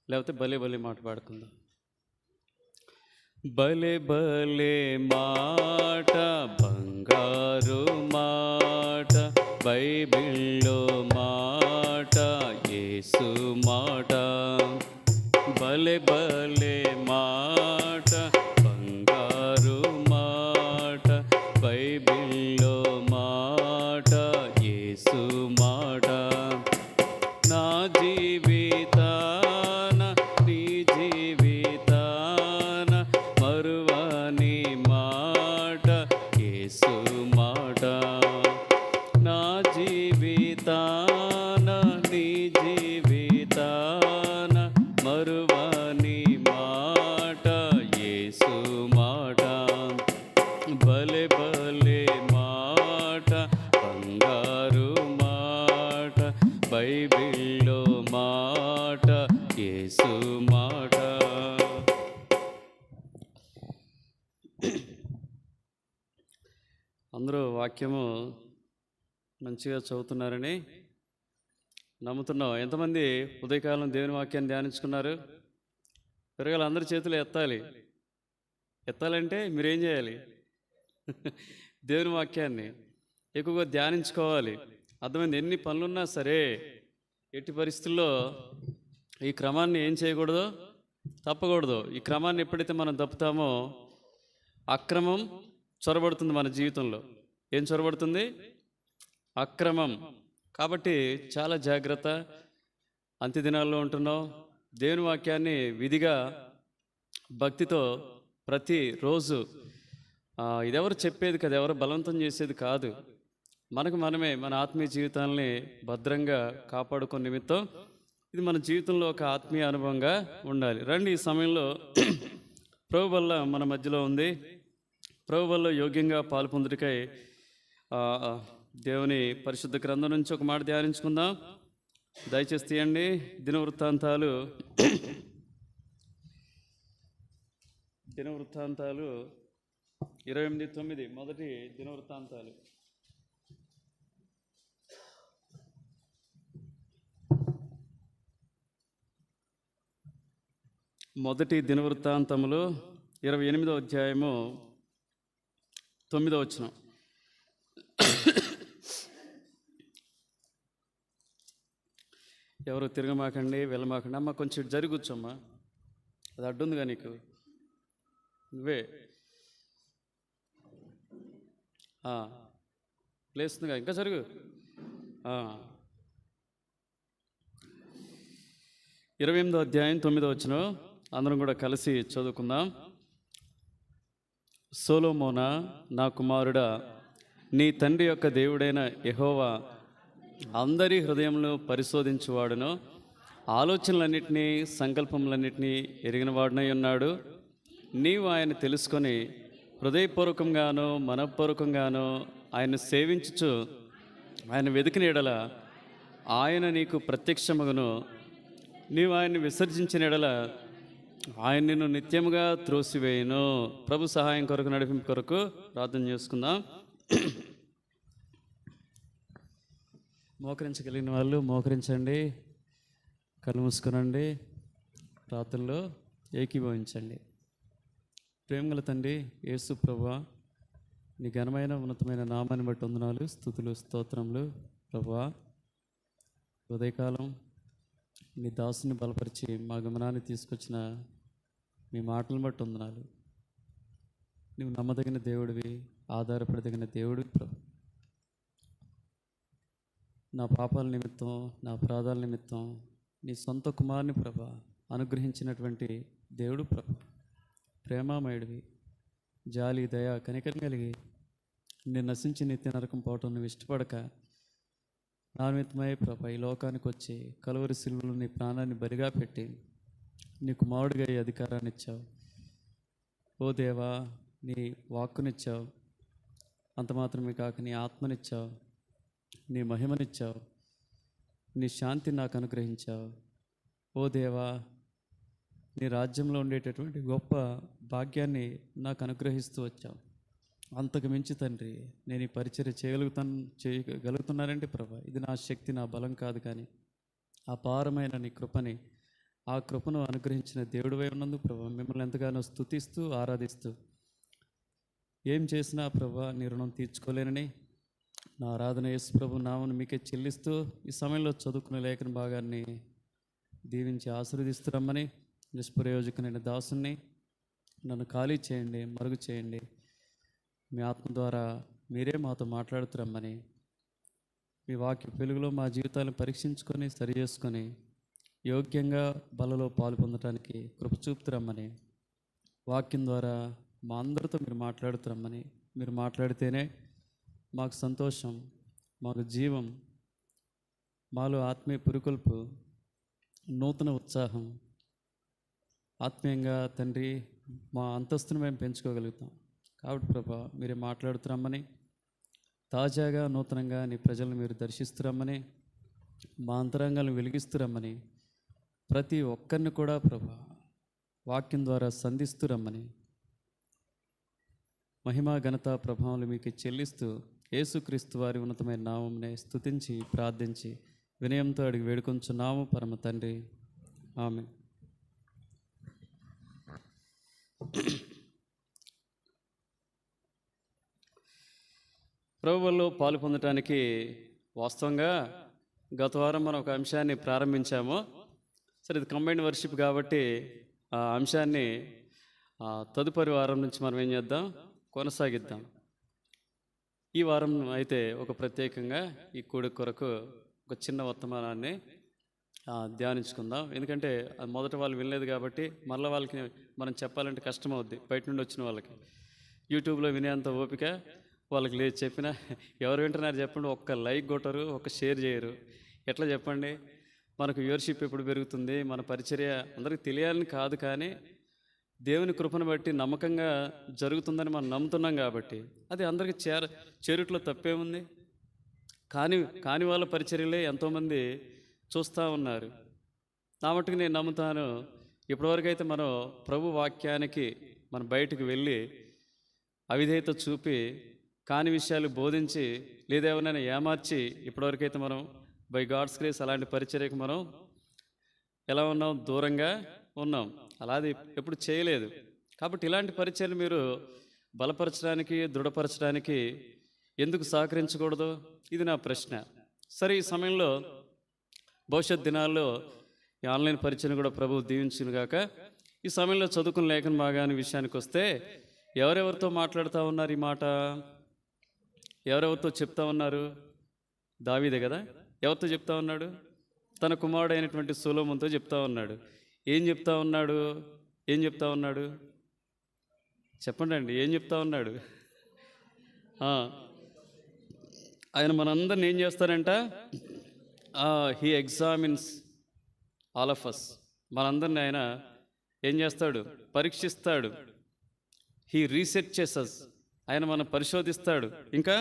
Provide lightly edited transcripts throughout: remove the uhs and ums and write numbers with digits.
లేకపోతే భలే భలే మాట పాడుకుందాం. భలే భలే మాట, బంగారు మాట, బైబిల్లో మాట, యేసు మాట. భలే భలే మాట, బంగారు మాట, బైబిల్లో మాట, యేసు మాట. నా జీవితాన నీ జీవితాన మరువని మాట, యేసు మాట. నా జీవితాన నీ జీవితాన మరువని మాట, యేసు మాట. భలే భలే మాట, బంగారు మాట, బైబిల్లో మాట, యేసు మాట. అందరూ వాక్యము మంచిగా చదువుతున్నారని నమ్ముతున్నాం. ఎంతమంది ఉదయకాలం దేవుని వాక్యాన్ని ధ్యానించుకున్నారు? పెరగాలి, అందరి చేతులు ఎత్తాలి. ఎత్తాలంటే మీరేం చేయాలి? దేవుని వాక్యాన్ని ఎక్కువగా ధ్యానించుకోవాలి. అర్థమైంది? ఎన్ని పనులున్నా సరే ఎట్టి పరిస్థితుల్లో ఈ క్రమాన్ని ఏం చేయకూడదు, తప్పకూడదు. ఈ క్రమాన్ని ఎప్పుడైతే మనం తప్పుతామో అక్రమం చొరబడుతుంది మన జీవితంలో. ఏం చొరబడుతుంది? అక్రమం. కాబట్టి చాలా జాగ్రత్త. అంత్య దినాల్లో ఉంటున్నాం. దేవుని వాక్యాన్ని విధిగా భక్తితో ప్రతిరోజు, ఇదెవరు చెప్పేది కదా, ఎవరు బలవంతం చేసేది కాదు, మనకు మనమే మన ఆత్మీయ జీవితాలని భద్రంగా కాపాడుకునే నిమిత్తం ఇది మన జీవితంలో ఒక ఆత్మీయ అనుభవంగా ఉండాలి. రండి, ఈ సమయంలో ప్రభు వల్ల మన మధ్యలో ఉంది. ప్రభు వల్ల యోగ్యంగా పాలు పొందుటకై దేవుని పరిశుద్ధ గ్రంథం నుంచి ఒక మాట ధ్యానించుకుందాం. దయచేసి తీయండి. దినవృత్తాంతాలు 28:9. మొదటి దినవృత్తాంతాలు. మొదటి దినవృత్తాంతములు 28వ అధ్యాయము 9వ వచనం. ఎవరు తిరగమాకండి, వెళ్ళమాకండి. అమ్మ కొంచెం జరుగుచ్చమ్మా, అది అడ్డుందిగా నీకు, నువ్వే లేస్తుందిగా, ఇంకా జరుగు. 28వ అధ్యాయం 9వ వచనం అందరం కూడా కలిసి చదువుకుందాం. సొలొమోనా, నా కుమారుడా, నీ తండ్రి యొక్క దేవుడైన యెహోవా అందరి హృదయంలో పరిశోధించువాడును, ఆలోచనలన్నింటినీ సంకల్పములన్నింటినీ ఎరిగినవాడునై ఉన్నాడు. నీవు ఆయన తెలుసుకొని హృదయపూర్వకంగాను మనఃపూర్వకంగాను ఆయన సేవించుచు ఆయన వెతికిన ఎడల ఆయన నీకు ప్రత్యక్షమగును. నీవు ఆయన్ని విసర్జించిన ఎడల ఆయన నిన్ను నిత్యముగా త్రోసివేయును. ప్రభు సహాయం కొరకు, నడిపింపు కొరకు ప్రార్థన చేసుకుందాం. మోకరించగలిగిన వాళ్ళు మోకరించండి, కళ్ళు మూసుకునండి, ప్రార్థనలో ఏకీభవించండి. ప్రేమగల తండ్రి యేసు ప్రభువా, నీ ఘనమైన ఉన్నతమైన నామాన్ని బట్టి వందనాలు, స్తుతులు, స్తోత్రములు. ప్రభువా, ఉదయకాలం నీ దాసుని బలపరిచి మా గమనాన్ని తీసుకొచ్చిన మీ మాటలను బట్టి వందనాలు. నువ్వు నమ్మదగిన దేవుడివి, ఆధారపడదగిన దేవుడివి ప్రభు. నా పాపాల నిమిత్తం, నా అపరాధాల నిమిత్తం నీ సొంత కుమారుని ప్రభ అనుగ్రహించినటువంటి దేవుడు ప్రభ. ప్రేమామయుడివి, జాలి, దయ, కనికరం కలిగి నేను నశించి నిత్య నరకం పోవటం నువ్వు ఇష్టపడక నా నిమిత్తమై ప్రభ ఈ లోకానికి వచ్చి కలువరి సిలువలో నీ ప్రాణాన్ని బలిగా పెట్టి నీ కుమారుడిగా ఈ అధికారాన్ని ఇచ్చావు. ఓ దేవా, నీ వాక్కునిచ్చావు. అంత మాత్రమే కాక నీ ఆత్మనిచ్చావు, నీ మహిమనిచ్చావు, నీ శాంతిని నాకు అనుగ్రహించావు. ఓ దేవా, నీ రాజ్యంలో ఉండేటటువంటి గొప్ప భాగ్యాన్ని నాకు అనుగ్రహిస్తూ వచ్చావు. అంతకు మించి తండ్రి, నేను ఈ పరిచర్య చేయగలుగుతున్నానంటే ప్రభా, ఇది నా శక్తి, నా బలం కాదు, కానీ అపారమైన నీ కృపని ఆ కృపను అనుగ్రహించిన దేవుడివై ఉన్నందుకు ప్రభా మిమ్మల్ని ఎంతగానో స్తుతిస్తూ ఆరాధిస్తూ ఏం చేసినా ప్రభా నీ రుణం తీర్చుకోలేనని నా ఆరాధన యేసు ప్రభు నామను మీకే చెల్లిస్తూ ఈ సమయంలో చదువుకునే లేఖన భాగాన్ని దీవించి ఆశీర్వదిస్తురమ్మని నిష్ప్రయోజకునైన దాసుని నన్ను ఖాళీ చేయండి, మరుగు చేయండి. మీ ఆత్మ ద్వారా మీరే మాతో మాట్లాడుతురమ్మని, మీ వాక్య వెలుగులో మా జీవితాలను పరీక్షించుకొని సరి చేసుకొని యోగ్యంగా బలలో పాలు పొందడానికి కృప చూపుతురమ్మని, వాక్యం ద్వారా మా అందరితో మీరు మాట్లాడుతురమ్మని, మీరు మాట్లాడితేనే మాకు సంతోషం, మాకు జీవం, మాలో ఆత్మీయ పురుకొల్పు, నూతన ఉత్సాహం, ఆత్మీయంగా తండ్రి మా అంతస్తును మేము పెంచుకోగలుగుతాం. కాబట్టి ప్రభా మీరే మాట్లాడుతురమ్మని, తాజాగా నూతనంగా నీ ప్రజలను మీరు దర్శిస్తురమ్మని, మా అంతరంగాలను వెలిగిస్తురమ్మని, ప్రతి ఒక్కరిని కూడా ప్రభా వాక్యం ద్వారా సంధిస్తురమ్మని, మహిమా ఘనత ప్రభావాలు మీకు చెల్లిస్తూ యేసుక్రీస్తు వారి ఉన్నతమైన నామంనే స్తుతించి ప్రార్థించి వినయంతో అడిగి వేడుకొంచున్నాము పరమ తండ్రి, ఆమేన్. ప్రభువులో పాలు పొందటానికి వాస్తవంగా గత వారం మనం ఒక అంశాన్ని ప్రారంభించాము. సరే, ఇది కంబైన్డ్ వర్షిప్ కాబట్టి ఆ అంశాన్ని తదుపరి వారం నుంచి మనం ఏం చేద్దాం, కొనసాగిద్దాం. ఈ వారం అయితే ఒక ప్రత్యేకంగా ఈ కూడి కొరకు ఒక చిన్న వర్తమానాన్ని ధ్యానించుకుందాం. ఎందుకంటే మొదట వాళ్ళు వినలేదు కాబట్టి మళ్ళీ వాళ్ళకి మనం చెప్పాలంటే కష్టం అవుద్ది. బయట నుండి వచ్చిన వాళ్ళకి యూట్యూబ్లో వినేంత ఓపిక వాళ్ళకి లేదు. చెప్పినా ఎవరు వింటున్నారు చెప్పండి, ఒక్క లైక్ కొట్టరు, ఒక్క షేర్ చేయరు. ఎట్లా చెప్పండి? మనకు వ్యూవర్షిప్ ఎప్పుడు పెరుగుతుంది? మన పరిచర్య అందరికీ తెలియాలని కాదు, కానీ దేవుని కృపను బట్టి నమ్మకంగా జరుగుతుందని మనం నమ్ముతున్నాం కాబట్టి అది అందరికీ చేరుట్లో తప్పేముంది. కాని వాళ్ళ పరిచర్యలే ఎంతోమంది చూస్తూ ఉన్నారు. నా మట్టుకు నేను నమ్ముతాను, ఇప్పటివరకు అయితే మనం ప్రభు వాక్యానికి మనం బయటకు వెళ్ళి అవిధేయత చూపి కాని విషయాలు బోధించి లేదా ఎవరైనా ఏమార్చి ఇప్పటివరకైతే మనం బై గాడ్స్ గ్రేస్ అలాంటి పరిచర్యకు మనం ఎలా ఉన్నాం, దూరంగా ఉన్నాం. అలాది ఎప్పుడు చేయలేదు. కాబట్టి ఇలాంటి పరిచర్యలు మీరు బలపరచడానికి, దృఢపరచడానికి ఎందుకు సహకరించకూడదు? ఇది నా ప్రశ్న. సరే, ఈ సమయంలో భవిష్యత్ దినాల్లో ఈ ఆన్లైన్ పరిచయం కూడా ప్రభువు దీవించునుగాక. ఈ సమయంలో చదువుకున్న లేఖన భాగాన్ని విషయానికి వస్తే ఎవరెవరితో మాట్లాడుతూ ఉన్నారు? ఈ మాట ఎవరెవరితో చెప్తా ఉన్నారు? దావీదే కదా. ఎవరితో చెప్తా ఉన్నాడు? తన కుమారుడు అయినటువంటి సొలొమోనుతో చెప్తా ఉన్నాడు. ఏం చెప్తా ఉన్నాడు? ఏం చెప్తా ఉన్నాడు? చెప్పండి అండి, ఏం చెప్తా ఉన్నాడు? ఆయన మనందరిని ఏం చేస్తారంట? He examines all of us. మనందరిని ఆయన ఏం చేస్తాడు? పరీక్షిస్తాడు. He researches us. ఆయన మనం పరిశోధిస్తాడు. ఇంకా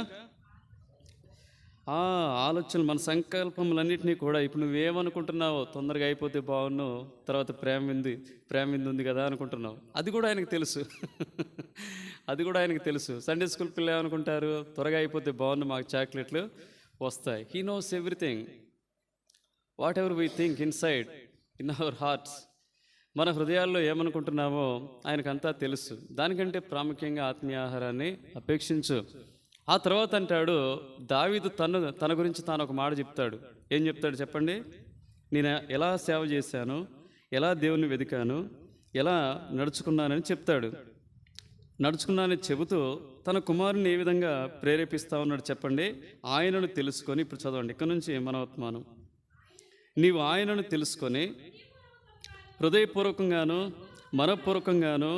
ఆలోచనలు, మన సంకల్పములన్నింటినీ కూడా ఇప్పుడు నువ్వేమనుకుంటున్నావో, తొందరగా అయిపోతే బాగున్నావు, తర్వాత ప్రేమ ఉంది కదా అనుకుంటున్నావు. అది కూడా ఆయనకు తెలుసు. అది కూడా ఆయనకు తెలుసు. సండే స్కూల్ పిల్లలు ఏమనుకుంటారు? త్వరగా అయిపోతే బాగుండు, మాకు చాక్లెట్లు వస్తాయి. He knows everything. What ever we think inside in our hearts, మన హృదయాల్లో ఏమనుకుంటున్నామో ఆయనకంతా తెలుసు. దానికంటే ప్రాముఖ్యంగా ఆత్మీయ ఆహారాన్ని అపేక్షించు. ఆ తర్వాత అంటాడు దావీదు తన గురించి తాను ఒక మాట చెప్తాడు. ఏం చెప్తాడు చెప్పండి? నేను ఎలా సేవ చేశాను, ఎలా దేవుని వెతికాను, ఎలా నడుచుకున్నానని చెప్తాడు. నడుచుకున్నానని చెబుతూ తన కుమారుని ఏ విధంగా ప్రేరేపిస్తా ఉన్నాడు చెప్పండి? ఆయనను తెలుసుకొని, ఇప్పుడు చదవండి ఇక్కడ నుంచి మనోత్మానం. నీవు ఆయనను తెలుసుకొని హృదయపూర్వకంగాను మనపూర్వకంగాను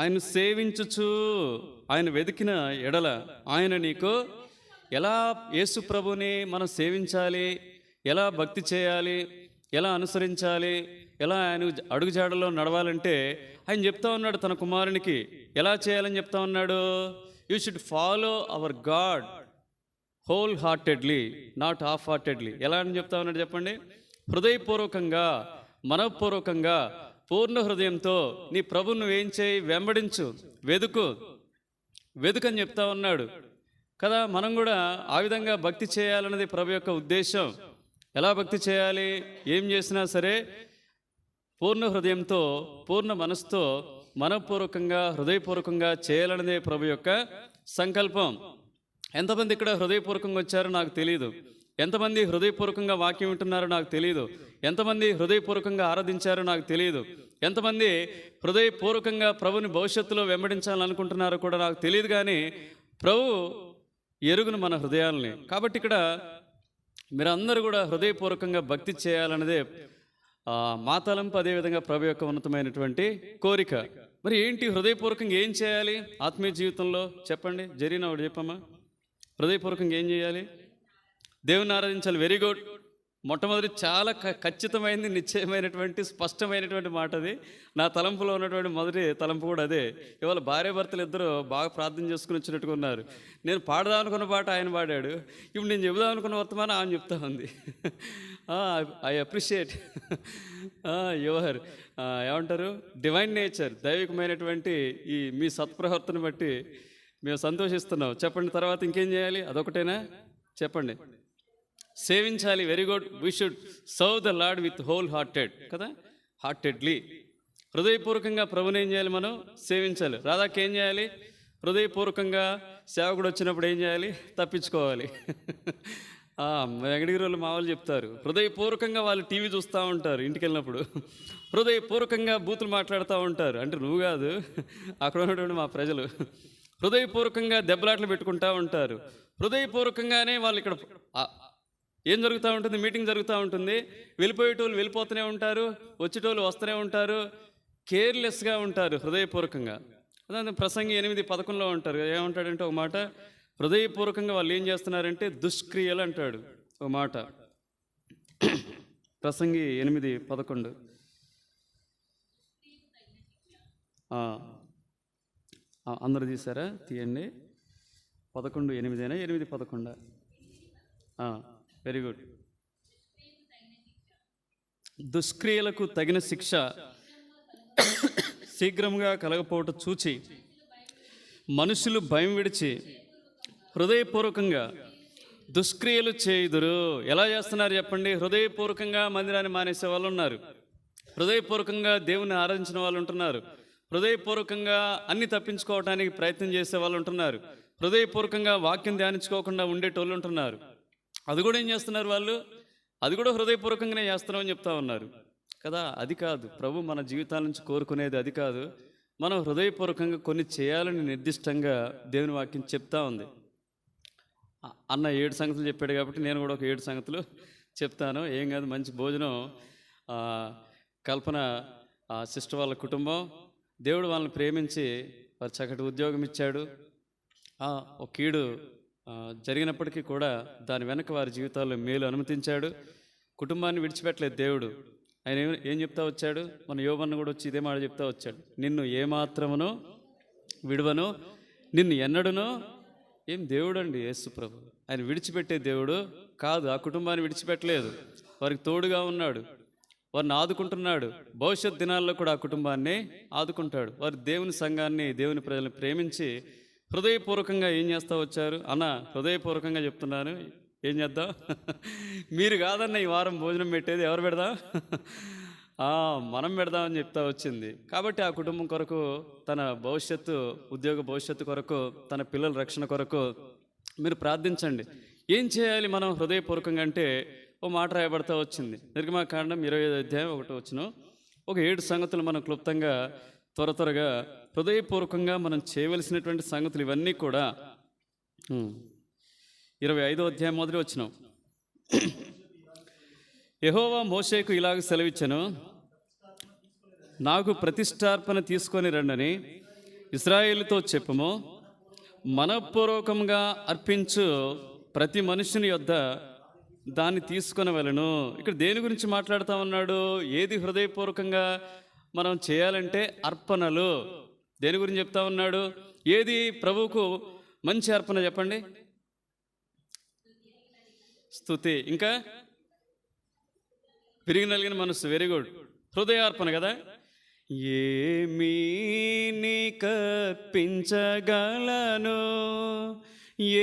ఆయన్ను సేవించుచు, ఆయన వెతికిన ఎడల ఆయన నీకు ఎలా యేసు ప్రభుని మనం సేవించాలి, ఎలా భక్తి చేయాలి, ఎలా అనుసరించాలి, ఎలా ఆయన అడుగుజాడలో నడవాలంటే ఆయన చెప్తా ఉన్నాడు తన కుమారునికి ఎలా చేయాలని చెప్తా ఉన్నాడు. You should follow our God whole heartedly, not half heartedly. ఎలా అని చెప్తా ఉన్నాడు చెప్పండి? హృదయపూర్వకంగా మనపూర్వకంగా పూర్ణ హృదయంతో నీ ప్రభువు నువ్వేం చేయి? వెంబడించు, వెదుకని చెప్తా ఉన్నాడు కదా. మనం కూడా ఆ విధంగా భక్తి చేయాలన్నది ప్రభు యొక్క ఉద్దేశం. ఎలా భక్తి చేయాలి? ఏం చేసినా సరే పూర్ణ హృదయంతో, పూర్ణ మనసుతో, మనపూర్వకంగా, హృదయపూర్వకంగా చేయాలనేదే ప్రభు యొక్క సంకల్పం. ఎంతమంది ఇక్కడ హృదయపూర్వకంగా వచ్చారో నాకు తెలియదు. ఎంతమంది హృదయపూర్వకంగా వాక్యం వింటున్నారో నాకు తెలియదు. ఎంతమంది హృదయపూర్వకంగా ఆరాధించారో నాకు తెలియదు. ఎంతమంది హృదయపూర్వకంగా ప్రభుని భవిష్యత్తులో వెంబడించాలని అనుకుంటున్నారో కూడా నాకు తెలియదు. కానీ ప్రభు ఎరుగును మన హృదయాలని. కాబట్టి ఇక్కడ మీరందరూ కూడా హృదయపూర్వకంగా భక్తి చేయాలన్నదే మా తలంపు, అదేవిధంగా ప్రభు యొక్క ఉన్నతమైనటువంటి కోరిక. మరి ఏంటి హృదయపూర్వకంగా ఏం చేయాలి ఆత్మీయ జీవితంలో? చెప్పండి, జరిగిన ఒకటి చెప్పమ్మా. హృదయపూర్వకంగా ఏం చేయాలి? దేవుని ఆరాధించాలి. Very good. మొట్టమొదటి చాలా ఖచ్చితమైనది, నిశ్చయమైనటువంటి, స్పష్టమైనటువంటి మాట అది. నా తలంపులో ఉన్నటువంటి మొదటి తలంపు కూడా అదే. ఇవాళ భార్యాభర్తలు ఇద్దరు బాగా ప్రార్థన చేసుకుని వచ్చినట్టుగా ఉన్నారు. నేను పాడదాం అనుకున్న పాట ఆయన పాడాడు, ఇప్పుడు నేను చెబుదాం అనుకున్న వర్తమానం ఆయన చెప్తా ఉంది. ఐ అప్రిషియేట్ యువర్ ఏమంటారు, డివైన్ నేచర్, దైవికమైనటువంటి ఈ మీ సత్ప్రవర్తన బట్టి మేము సంతోషిస్తున్నాం. చెప్పండి, తర్వాత ఇంకేం చేయాలి? అదొకటేనా? చెప్పండి. సేవించాలి. Very good. We should serve the lord with whole hearted కదా, హార్టెడ్లీ. హృదయపూర్వకంగా ప్రభుని ఏం చేయాలి? మనం సేవించాలి. రాధాకి ఏం చేయాలి? హృదయపూర్వకంగా సేవకుడు వచ్చినప్పుడు ఏం చేయాలి? తప్పించుకోవాలి. వెంకటగిరి వాళ్ళు మా వాళ్ళు చెప్తారు, హృదయపూర్వకంగా వాళ్ళు టీవీ చూస్తూ ఉంటారు ఇంటికి వెళ్ళినప్పుడు, హృదయపూర్వకంగా బూతులు మాట్లాడుతూ ఉంటారు. అంటే నువ్వు కాదు, అక్కడ ఉన్నటువంటి మా ప్రజలు హృదయపూర్వకంగా దెబ్బలాట్లు పెట్టుకుంటూ ఉంటారు. హృదయపూర్వకంగానే వాళ్ళు ఇక్కడ ఏం జరుగుతూ ఉంటుంది? మీటింగ్ జరుగుతూ ఉంటుంది. వెళ్ళిపోయేటోళ్ళు వెళ్ళిపోతూనే ఉంటారు, వచ్చేటోళ్ళు వస్తూనే ఉంటారు, కేర్లెస్గా ఉంటారు హృదయపూర్వకంగా. అదే ప్రసంగి 8:11 ఉంటారు. ఏమంటాడంటే ఒక మాట, హృదయపూర్వకంగా వాళ్ళు ఏం చేస్తున్నారంటే దుష్క్రియలు అంటాడు ఒక మాట. ప్రసంగి 8:11. అందరు తీసారా? తీయండి. 11:8 8:11. Very good. దుష్క్రియలకు తగిన శిక్ష శీఘ్రంగా కలగపోవటం చూచి మనుషులు భయం విడిచి హృదయపూర్వకంగా దుష్క్రియలు చేయుదురు. ఎలా చేస్తున్నారు చెప్పండి? హృదయపూర్వకంగా మందిరాన్ని మానేసే వాళ్ళు ఉన్నారు, హృదయపూర్వకంగా దేవుని ఆరాధించిన వాళ్ళు ఉంటున్నారు, హృదయపూర్వకంగా అన్ని తప్పించుకోవడానికి ప్రయత్నం చేసే వాళ్ళు ఉంటున్నారు, హృదయపూర్వకంగా వాక్యం ధ్యానించుకోకుండా ఉండేటోళ్ళు ఉంటున్నారు. అది కూడా ఏం చేస్తున్నారు వాళ్ళు? అది కూడా హృదయపూర్వకంగానే చేస్తున్నామని చెప్తా ఉన్నారు కదా. అది కాదు ప్రభు మన జీవితాల నుంచి కోరుకునేది, అది కాదు. మనం హృదయపూర్వకంగా కొన్ని చేయాలని నిర్దిష్టంగా దేవుని వాక్యం చెప్తా ఉంది. అన్న 7 సంగతులు చెప్పాడు కాబట్టి నేను కూడా ఒక 7 సంగతులు చెప్తాను. ఏం కాదు, మంచి భోజనం. కల్పన సిస్టర్ వాళ్ళ కుటుంబం, దేవుడు వాళ్ళని ప్రేమించి వారు చక్కటి ఉద్యోగం ఇచ్చాడు. ఒక కీడు జరిగినప్పటికీ కూడా దాని వెనక వారి జీవితాల్లో మేలు అనుమతించాడు. కుటుంబాన్ని విడిచిపెట్టలేదు దేవుడు. ఆయన ఏం చెప్తా వచ్చాడు? మన యోబును కూడా వచ్చి ఇదే మాట చెప్తా వచ్చాడు, నిన్ను ఏమాత్రమునో విడువను, నిన్ను ఎన్నడునో. ఏం దేవుడు అండి యేసు ప్రభు. ఆయన విడిచిపెట్టే దేవుడు కాదు. ఆ కుటుంబాన్ని విడిచిపెట్టలేదు, వారికి తోడుగా ఉన్నాడు, వారిని ఆదుకుంటున్నాడు. భవిష్యత్ దినాల్లో కూడా ఆ కుటుంబాన్ని ఆదుకుంటాడు. వారి దేవుని సంఘాన్ని, దేవుని ప్రజలను ప్రేమించి హృదయపూర్వకంగా ఏం చేస్తూ వచ్చారు? అన్న హృదయపూర్వకంగా చెప్తున్నాను, ఏం చేద్దాం? మీరు కాదన్న ఈ వారం భోజనం పెట్టేది, ఎవరు పెడదాం? మనం పెడదామని చెప్తా వచ్చింది. కాబట్టి ఆ కుటుంబం కొరకు, తన భవిష్యత్తు, ఉద్యోగ భవిష్యత్తు కొరకు, తన పిల్లల రక్షణ కొరకు మీరు ప్రార్థించండి. ఏం చేయాలి మనం హృదయపూర్వకంగా అంటే ఓ మాట రాయబడతా వచ్చింది. నిర్గమకాండం 25:1 ఒక 7 సంగతులు మనం క్లుప్తంగా త్వరగా హృదయపూర్వకంగా మనం చేయవలసినటువంటి సంగతులు ఇవన్నీ కూడా 25:1 యెహోవా మోషేకు ఇలాగ సెలవిచ్చెను, నాకు ప్రతిష్టార్పణ తీసుకొని రండని ఇశ్రాయేలుతో చెప్పుము. మనపూర్వకంగా అర్పించు ప్రతి మనుషుని యొద్ద దాన్ని తీసుకొని వెళ్ళను. ఇక్కడ దేని గురించి మాట్లాడుతూ ఉన్నాడు? ఏది హృదయపూర్వకంగా మనం చేయాలంటే అర్పణలు. దేని గురించి చెప్తా ఉన్నాడు? ఏది ప్రభువుకు మంచి అర్పణ చెప్పండి? స్తుతి. ఇంకా విరిగి నలిగిన మనసు. Very good. హృదయార్పణ కదా. ఏమీ నీకర్పించగలను,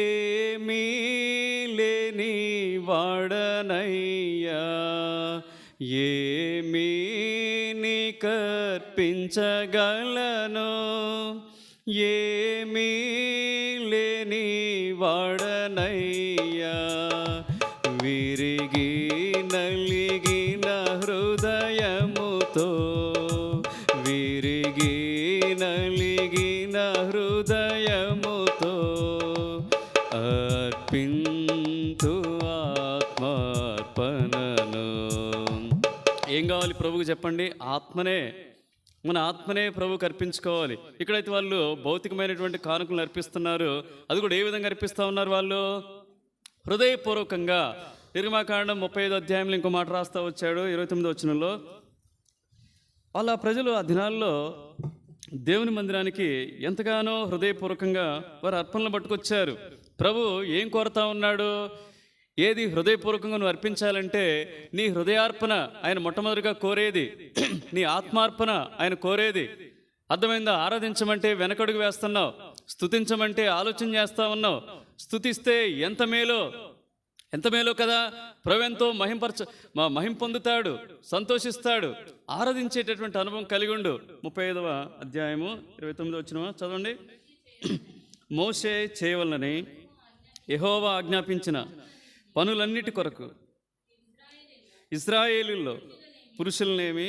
ఏమీ లేని వాడనయ్యా, ఏమీ కర్పించగలను? ఏమీ లేని వాడనయ్యా, విరిగి నలిగిన హృదయముతో, విరిగి నలిగిన హృదయముతో అర్పింతు ఆత్మార్పణను. ఏం కావాలి ప్రభువుకి చెప్పండి? ఆత్మనే. మన ఆత్మనే ప్రభువుకి అర్పించుకోవాలి. ఇక్కడైతే వాళ్ళు భౌతికమైనటువంటి కానుకలను అర్పిస్తున్నారు. అది కూడా ఏ విధంగా అర్పిస్తూ ఉన్నారు? వాళ్ళు హృదయపూర్వకంగా. నిర్గమాకాండం 35వ అధ్యాయంలో ఇంకో మాట రాస్తూ వచ్చాడు 29వ వచనంలో. వాళ్ళ ప్రజలు ఆ దినాల్లో దేవుని మందిరానికి ఎంతగానో హృదయపూర్వకంగా వారు అర్పణలు పట్టుకొచ్చారు. ప్రభు ఏం కోరుతా ఉన్నాడు? ఏది హృదయపూర్వకంగా నువ్వు అర్పించాలంటే నీ హృదయార్పణ ఆయన మొట్టమొదటిగా కోరేది, నీ ఆత్మార్పణ ఆయన కోరేది. అర్థమైందా? ఆరాధించమంటే వెనకడుగు వేస్తున్నావు, స్తుతించమంటే ఆలోచన చేస్తా ఉన్నావు. స్తుతిస్తే ఎంత మేలో, ఎంత మేలో కదా. ప్రభు ఎంతో మహిం పొందుతాడు, సంతోషిస్తాడు. ఆరాధించేటటువంటి అనుభవం కలిగి ఉండు. 35వ అధ్యాయము 29వ వచనం చదవండి. మోషే చేయవలనని యెహోవా ఆజ్ఞాపించిన పనులన్నిటి కొరకు ఇశ్రాయేలీల్లో పురుషులనేమి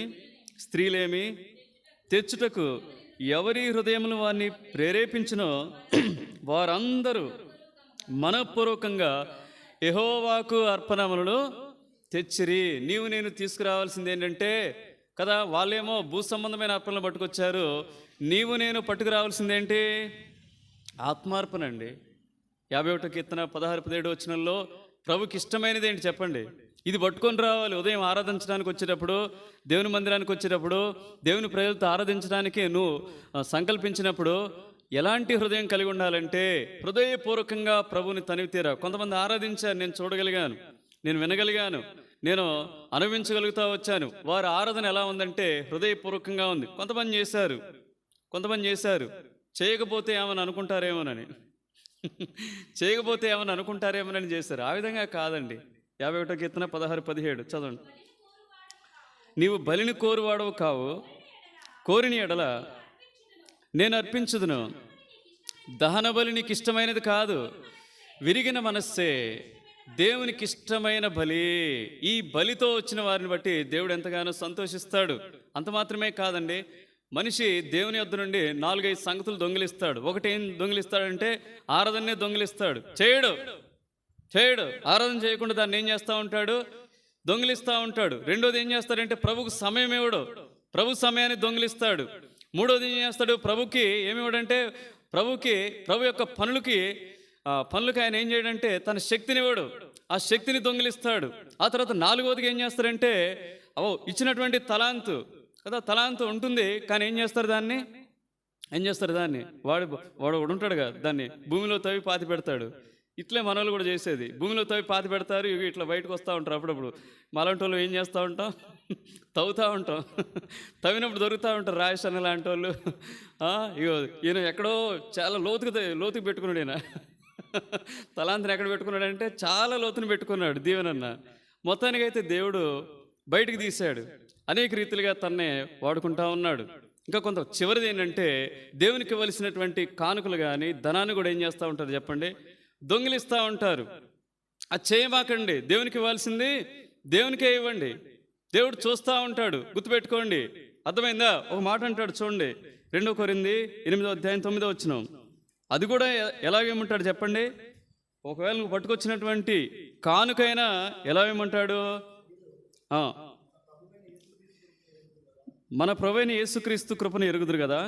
స్త్రీలేమి తెచ్చుటకు ఎవరి హృదయములు వారిని ప్రేరేపించినో వారందరూ మనఃపూర్వకంగా యెహోవాకు అర్పణములను తెచ్చిరి. నీవు నేను తీసుకురావాల్సింది ఏంటంటే కదా, వాళ్ళేమో భూ సంబంధమైన అర్పణలు పట్టుకొచ్చారు. నీవు నేను పట్టుకురావాల్సిందేంటి? ఆత్మార్పణ అండి. 51వ కీర్తన 16-17 వచనంలో ప్రభుకి ఇష్టమైనది ఏంటి చెప్పండి? ఇది పట్టుకొని రావాలి. ఉదయం ఆరాధించడానికి వచ్చేటప్పుడు, దేవుని మందిరానికి వచ్చేటప్పుడు, దేవుని ప్రజలతో ఆరాధించడానికి నువ్వు సంకల్పించినప్పుడు ఎలాంటి హృదయం కలిగి ఉండాలంటే హృదయపూర్వకంగా ప్రభుని తనివి తీరా. కొంతమంది ఆరాధించారు, నేను చూడగలిగాను, నేను వినగలిగాను, నేను అనుభవించగలుగుతా వచ్చాను. వారి ఆరాధన ఎలా ఉందంటే హృదయపూర్వకంగా ఉంది. కొంతమంది చేశారు చేయకపోతే ఏమని అనుకుంటారేమోనని, చేయకపోతే ఏమని అనుకుంటారేమోనని చేశారు. ఆ విధంగా కాదండి. 51వ కీర్తన 16-17 చదవండి. నీవు బలిని కోరువాడవు కావు, కోరిని ఎడల నేను అర్పించుదును. దహన బలి నీకు ఇష్టమైనది కాదు, విరిగిన మనస్సే దేవునికి ఇష్టమైన బలి. ఈ బలితో వచ్చిన వారిని బట్టి దేవుడు ఎంతగానో సంతోషిస్తాడు. అంత మాత్రమే కాదండి, మనిషి దేవుని యొద్ద నుండి 4-5 సంగతులు దొంగిలిస్తాడు. ఒకటి ఏం దొంగిలిస్తాడంటే ఆరాధననే దొంగిలిస్తాడు. చేయడు ఆరాధన చేయకుండా దాన్ని ఏం చేస్తూ ఉంటాడు? దొంగిలిస్తూ ఉంటాడు. రెండోది ఏం చేస్తాడంటే ప్రభుకు సమయం ఇవ్వడు, ప్రభు సమయాన్ని దొంగిలిస్తాడు. మూడోది ఏం చేస్తాడు? ప్రభుకి ఏమివ్వడంటే ప్రభు యొక్క పనులకి ఆయన ఏం చేయడంటే తన శక్తిని ఇవ్వడు, ఆ శక్తిని దొంగిలిస్తాడు. ఆ తర్వాత 4వదిగా ఏం చేస్తాడంటే ఇచ్చినటువంటి తలాంతు కదా, తలాంతు ఉంటుంది కానీ ఏం చేస్తారు దాన్ని వాడు ఉంటాడు కదా, దాన్ని భూమిలో తవ్వి పాతి పెడతాడు. ఇట్లే మనోళ్ళు కూడా చేసేది, భూమిలో తవ్వి పాతి పెడతారు, ఇట్లా బయటకు వస్తూ ఉంటారు. అప్పుడప్పుడు మాలాంటి వాళ్ళు ఏం చేస్తూ ఉంటాం? తవ్వుతూ ఉంటాం. తవ్వినప్పుడు దొరుకుతూ ఉంటారు రాజస్థాన్ లాంటి వాళ్ళు. ఈయన ఎక్కడో చాలా లోతుకు పెట్టుకున్నాడు. ఈయన తలాంతిని ఎక్కడ పెట్టుకున్నాడంటే చాలా లోతుని పెట్టుకున్నాడు దీవెనన్న. మొత్తానికైతే దేవుడు బయటికి తీశాడు, అనేక రీతిలుగా తన్నే వాడుకుంటా ఉన్నాడు. ఇంకా కొంత చివరిది ఏంటంటే దేవునికి ఇవ్వవలసినటువంటి కానుకలు కానీ ధనాన్ని కూడా ఏం చేస్తూ ఉంటారు చెప్పండి? దొంగిలిస్తూ ఉంటారు. అది చేయమాకండి. దేవునికి ఇవ్వాల్సింది దేవునికే ఇవ్వండి. దేవుడు చూస్తూ ఉంటాడు, గుర్తుపెట్టుకోండి. అర్థమైందా? ఒక మాట అంటాడు చూడండి, 2 కొరింథీ 8వ అధ్యాయం 9వ వచనం. అది కూడా ఎలాగేమంటాడు చెప్పండి? ఒకవేళ నువ్వు పట్టుకొచ్చినటువంటి కానుకైనా ఎలా ఏమంటాడు? మన ప్రభువైన యేసుక్రీస్తు కృపను ఎరుగుదురు కదా.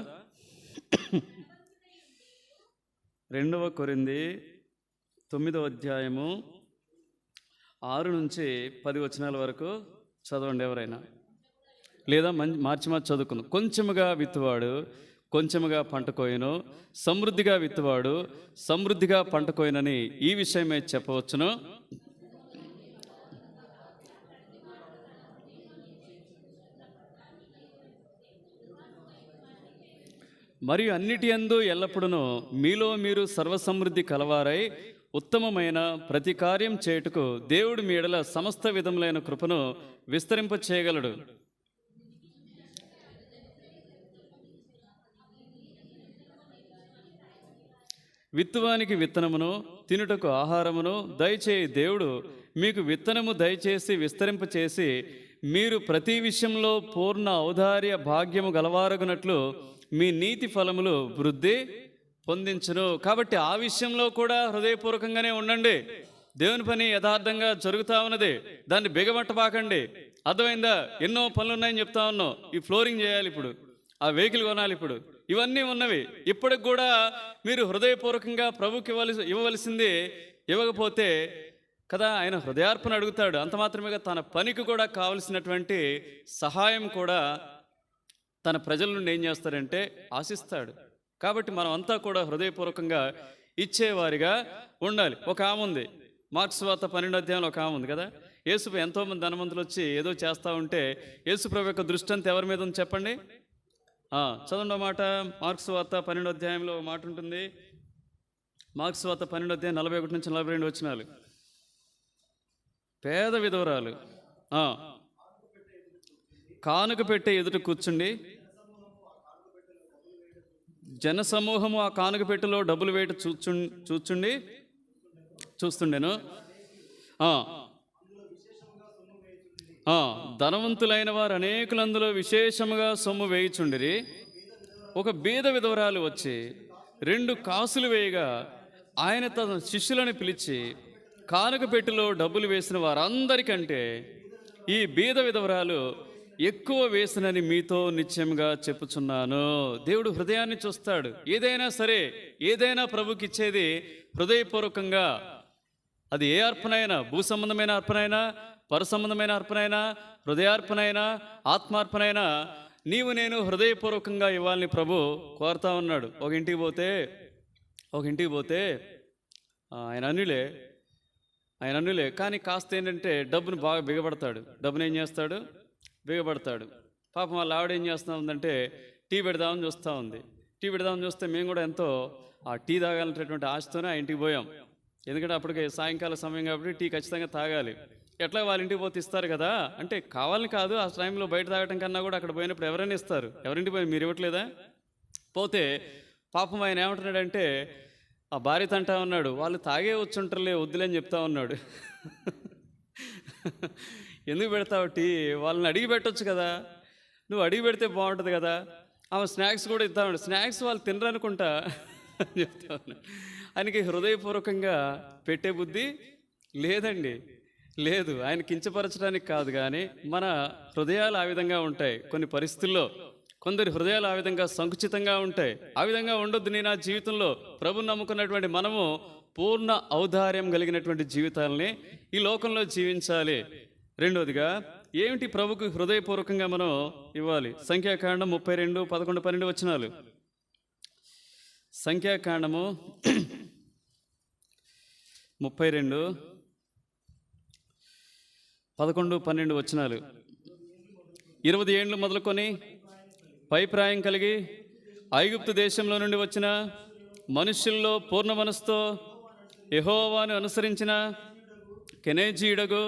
2 కొరింథీ 9వ అధ్యాయము 6 నుంచి 10 వచనాల వరకు చదవండి ఎవరైనా, లేదా మార్చి చదువుకుందాం. కొంచెముగా విత్తువాడు కొంచెముగా పంట కోయను, సమృద్ధిగా విత్తువాడు సమృద్ధిగా పంట కోయనని ఈ విషయమే చెప్పవచ్చును. మరియు అన్నిటి యందు ఎల్లప్పుడూ మీలో మీరు సర్వసమృద్ధి కలవారై ఉత్తమమైన ప్రతి కార్యం చేయుటకు దేవుడు మీ ఎడల సమస్త విధములైన కృపను విస్తరింప చేయగలడు. విత్తువానికి విత్తనమును తినుటకు ఆహారమును దయచేయి దేవుడు మీకు విత్తనము దయచేసి విస్తరింపచేసి మీరు ప్రతి విషయంలో పూర్ణ ఔదార్య భాగ్యము గలవారగునట్లు మీ నీతి ఫలములు వృద్ధి పొందించును. కాబట్టి ఆ విషయంలో కూడా హృదయపూర్వకంగానే ఉండండి. దేవుని పని యథార్థంగా జరుగుతూ ఉన్నది, దాన్ని బిగబట్టబాకండి. అర్థమైందా? ఎన్నో పనులు ఉన్నాయని చెప్తా ఉన్నాం. ఈ ఫ్లోరింగ్ చేయాలి, ఇప్పుడు ఆ వెహికల్ కొనాలి, ఇప్పుడు ఇవన్నీ ఉన్నవి. ఇప్పటికి కూడా మీరు హృదయపూర్వకంగా ప్రభుకి ఇవ్వవలసింది ఇవ్వకపోతే కదా ఆయన హృదయార్పణ అడుగుతాడు. అంత మాత్రమే తన పనికి కూడా కావలసినటువంటి సహాయం కూడా తన ప్రజల నుండి ఏం చేస్తారంటే ఆశిస్తాడు. కాబట్టి మనం అంతా కూడా హృదయపూర్వకంగా ఇచ్చేవారిగా ఉండాలి. ఒక ఆమె ఉంది, మార్క్స్ వార్త 12వ అధ్యాయంలో ఒక ఆమె ఉంది కదా. యేసు ఎంతోమంది ధనవంతులు వచ్చి ఏదో చేస్తూ ఉంటే యేసు ప్రభు యొక్క దృష్టి అంతా ఎవరి మీద ఉంది చెప్పండి? చదవండి మాట. మార్క్స్ వార్త 12వ అధ్యాయంలో మాట ఉంటుంది. మార్క్స్ వార్త 12వ అధ్యాయం 41 నుంచి 42 వచనాలు. పేద విధవరాలు కానుక పెట్టే ఎదుట కూర్చుండి, జనసమూహము ఆ కానుక పెట్టెలో డబ్బులు వేట చూస్తుండెను. ధనవంతులైన వారు అనేకులందులో విశేషముగా సొమ్ము వేయుచుండిరి. ఒక బీద విధవరాలు వచ్చి 2 కాసులు వేయగా ఆయన తన శిష్యులను పిలిచి కానుక పెట్టెలో డబ్బులు వేసిన వారందరికంటే ఈ బీద విధవరాలు ఎక్కువ వేసినని మీతో నిశ్చయంగా చెప్పుచున్నాను. దేవుడు హృదయాన్ని చూస్తాడు. ఏదైనా సరే, ఏదైనా ప్రభుకి ఇచ్చేది హృదయపూర్వకంగా. అది ఏ అర్పణైనా, భూ సంబంధమైన అర్పణైనా, పర సంబంధమైన అర్పణైనా, హృదయార్పణైనా, ఆత్మార్పణైనా నీవు నేను హృదయపూర్వకంగా ఇవ్వాలని ప్రభు కోరుతా ఉన్నాడు. ఒక ఇంటికి పోతే ఆయన అన్యులే కానీ కాస్త ఏంటంటే డబ్బును బాగా బిగబడతాడు. డబ్బును ఏం చేస్తాడు? బిగబడతాడు. పాపం వాళ్ళ ఆవిడ ఏం చేస్తూ ఉందంటే టీ పెడదామని చూస్తూ ఉంది. టీ పెడదామని చూస్తే మేము కూడా ఎంతో ఆ టీ తాగాలనేటటువంటి ఆశతోనే ఆ ఇంటికి పోయాం. ఎందుకంటే అప్పటికి సాయంకాల సమయం కాబట్టి టీ ఖచ్చితంగా తాగాలి. ఎట్లా వాళ్ళ ఇంటికి పోతే ఇస్తారు కదా అంటే, కావాలని కాదు, ఆ టైంలో బయట తాగటం కన్నా కూడా అక్కడ పోయినప్పుడు ఎవరైనా ఇస్తారు. ఎవరింటికి పోయి మీరు ఇవ్వట్లేదా? పోతే పాపం ఆయన ఏమంటున్నాడంటే ఆ భార్యతో అంటా ఉన్నాడు, వాళ్ళు తాగే వచ్చుంటారులే, వద్దులేని చెప్తా ఉన్నాడు. ఎందుకు పెడతావు టీ? వాళ్ళని అడిగి పెట్టవచ్చు కదా, నువ్వు అడిగి పెడితే బాగుంటుంది కదా. ఆమె స్నాక్స్ కూడా ఇస్తా ఉన్నాడు. స్నాక్స్ వాళ్ళు తినరనుకుంటా చెప్తా ఉన్నాడు. ఆయనకి హృదయపూర్వకంగా పెట్టే బుద్ధి లేదండి, లేదు. ఆయన కించపరచడానికి కాదు, కానీ మన హృదయాలు ఆ విధంగా ఉంటాయి. కొన్ని పరిస్థితుల్లో కొందరి హృదయాలు ఆ విధంగా సంకుచితంగా ఉంటాయి. ఆ విధంగా ఉండొద్దు. నేను నా జీవితంలో ప్రభుని నమ్ముకున్నటువంటి మనము పూర్ణ ఔదార్యం కలిగినటువంటి జీవితాలని ఈ లోకంలో జీవించాలి. రెండోదిగా ఏమిటి ప్రభుకు హృదయపూర్వకంగా మనం ఇవ్వాలి? సంఖ్యాకాండం 32, 11, 12 వచనాలు. సంఖ్యాకాండము 32, 11, 12 వచనాలు. 20 ఏండ్లు మొదలుకొని పైప్రాయం కలిగి ఐగుప్తు దేశంలో నుండి వచ్చిన మనుష్యుల్లో పూర్ణ మనసుతో యెహోవాను అనుసరించిన కెనేజీయుడగు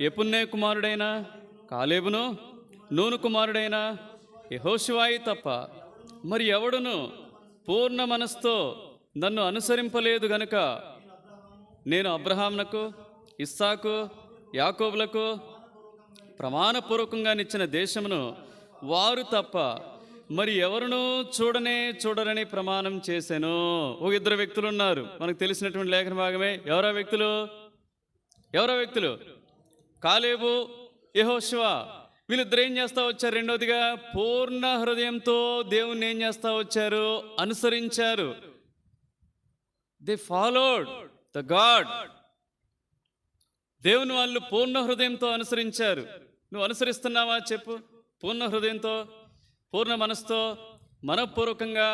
యెఫున్నె కుమారుడైన కాలేబును, నూను కుమారుడైన యెహోషువాయి తప్ప మరి ఎవడును పూర్ణ మనసుతో నన్ను అనుసరింపలేదు గనుక నేను అబ్రహామునకు, ఇస్సాకు, యాకోబులకు ప్రమాణపూర్వకంగా నిచ్చిన దేశమును వారు తప్ప మరి ఎవరునూ చూడరని ప్రమాణం చేశాను. ఒక 2 వ్యక్తులు ఉన్నారు, మనకు తెలిసినటువంటి లేఖన భాగమే. ఎవరా వ్యక్తులు? కాలేబు, యెహోషువ. వీళ్ళిద్దరు ఏం చేస్తూ వచ్చారు? రెండోదిగా పూర్ణ హృదయంతో దేవుణ్ణి ఏం చేస్తూ వచ్చారు? అనుసరించారు. They followed the God. దేవుని వాళ్ళు పూర్ణ హృదయంతో అనుసరించారు. నువ్వు అనుసరిస్తున్నావా చెప్పు? పూర్ణ హృదయంతో, పూర్ణ మనసుతో, మనఃపూర్వకంగా,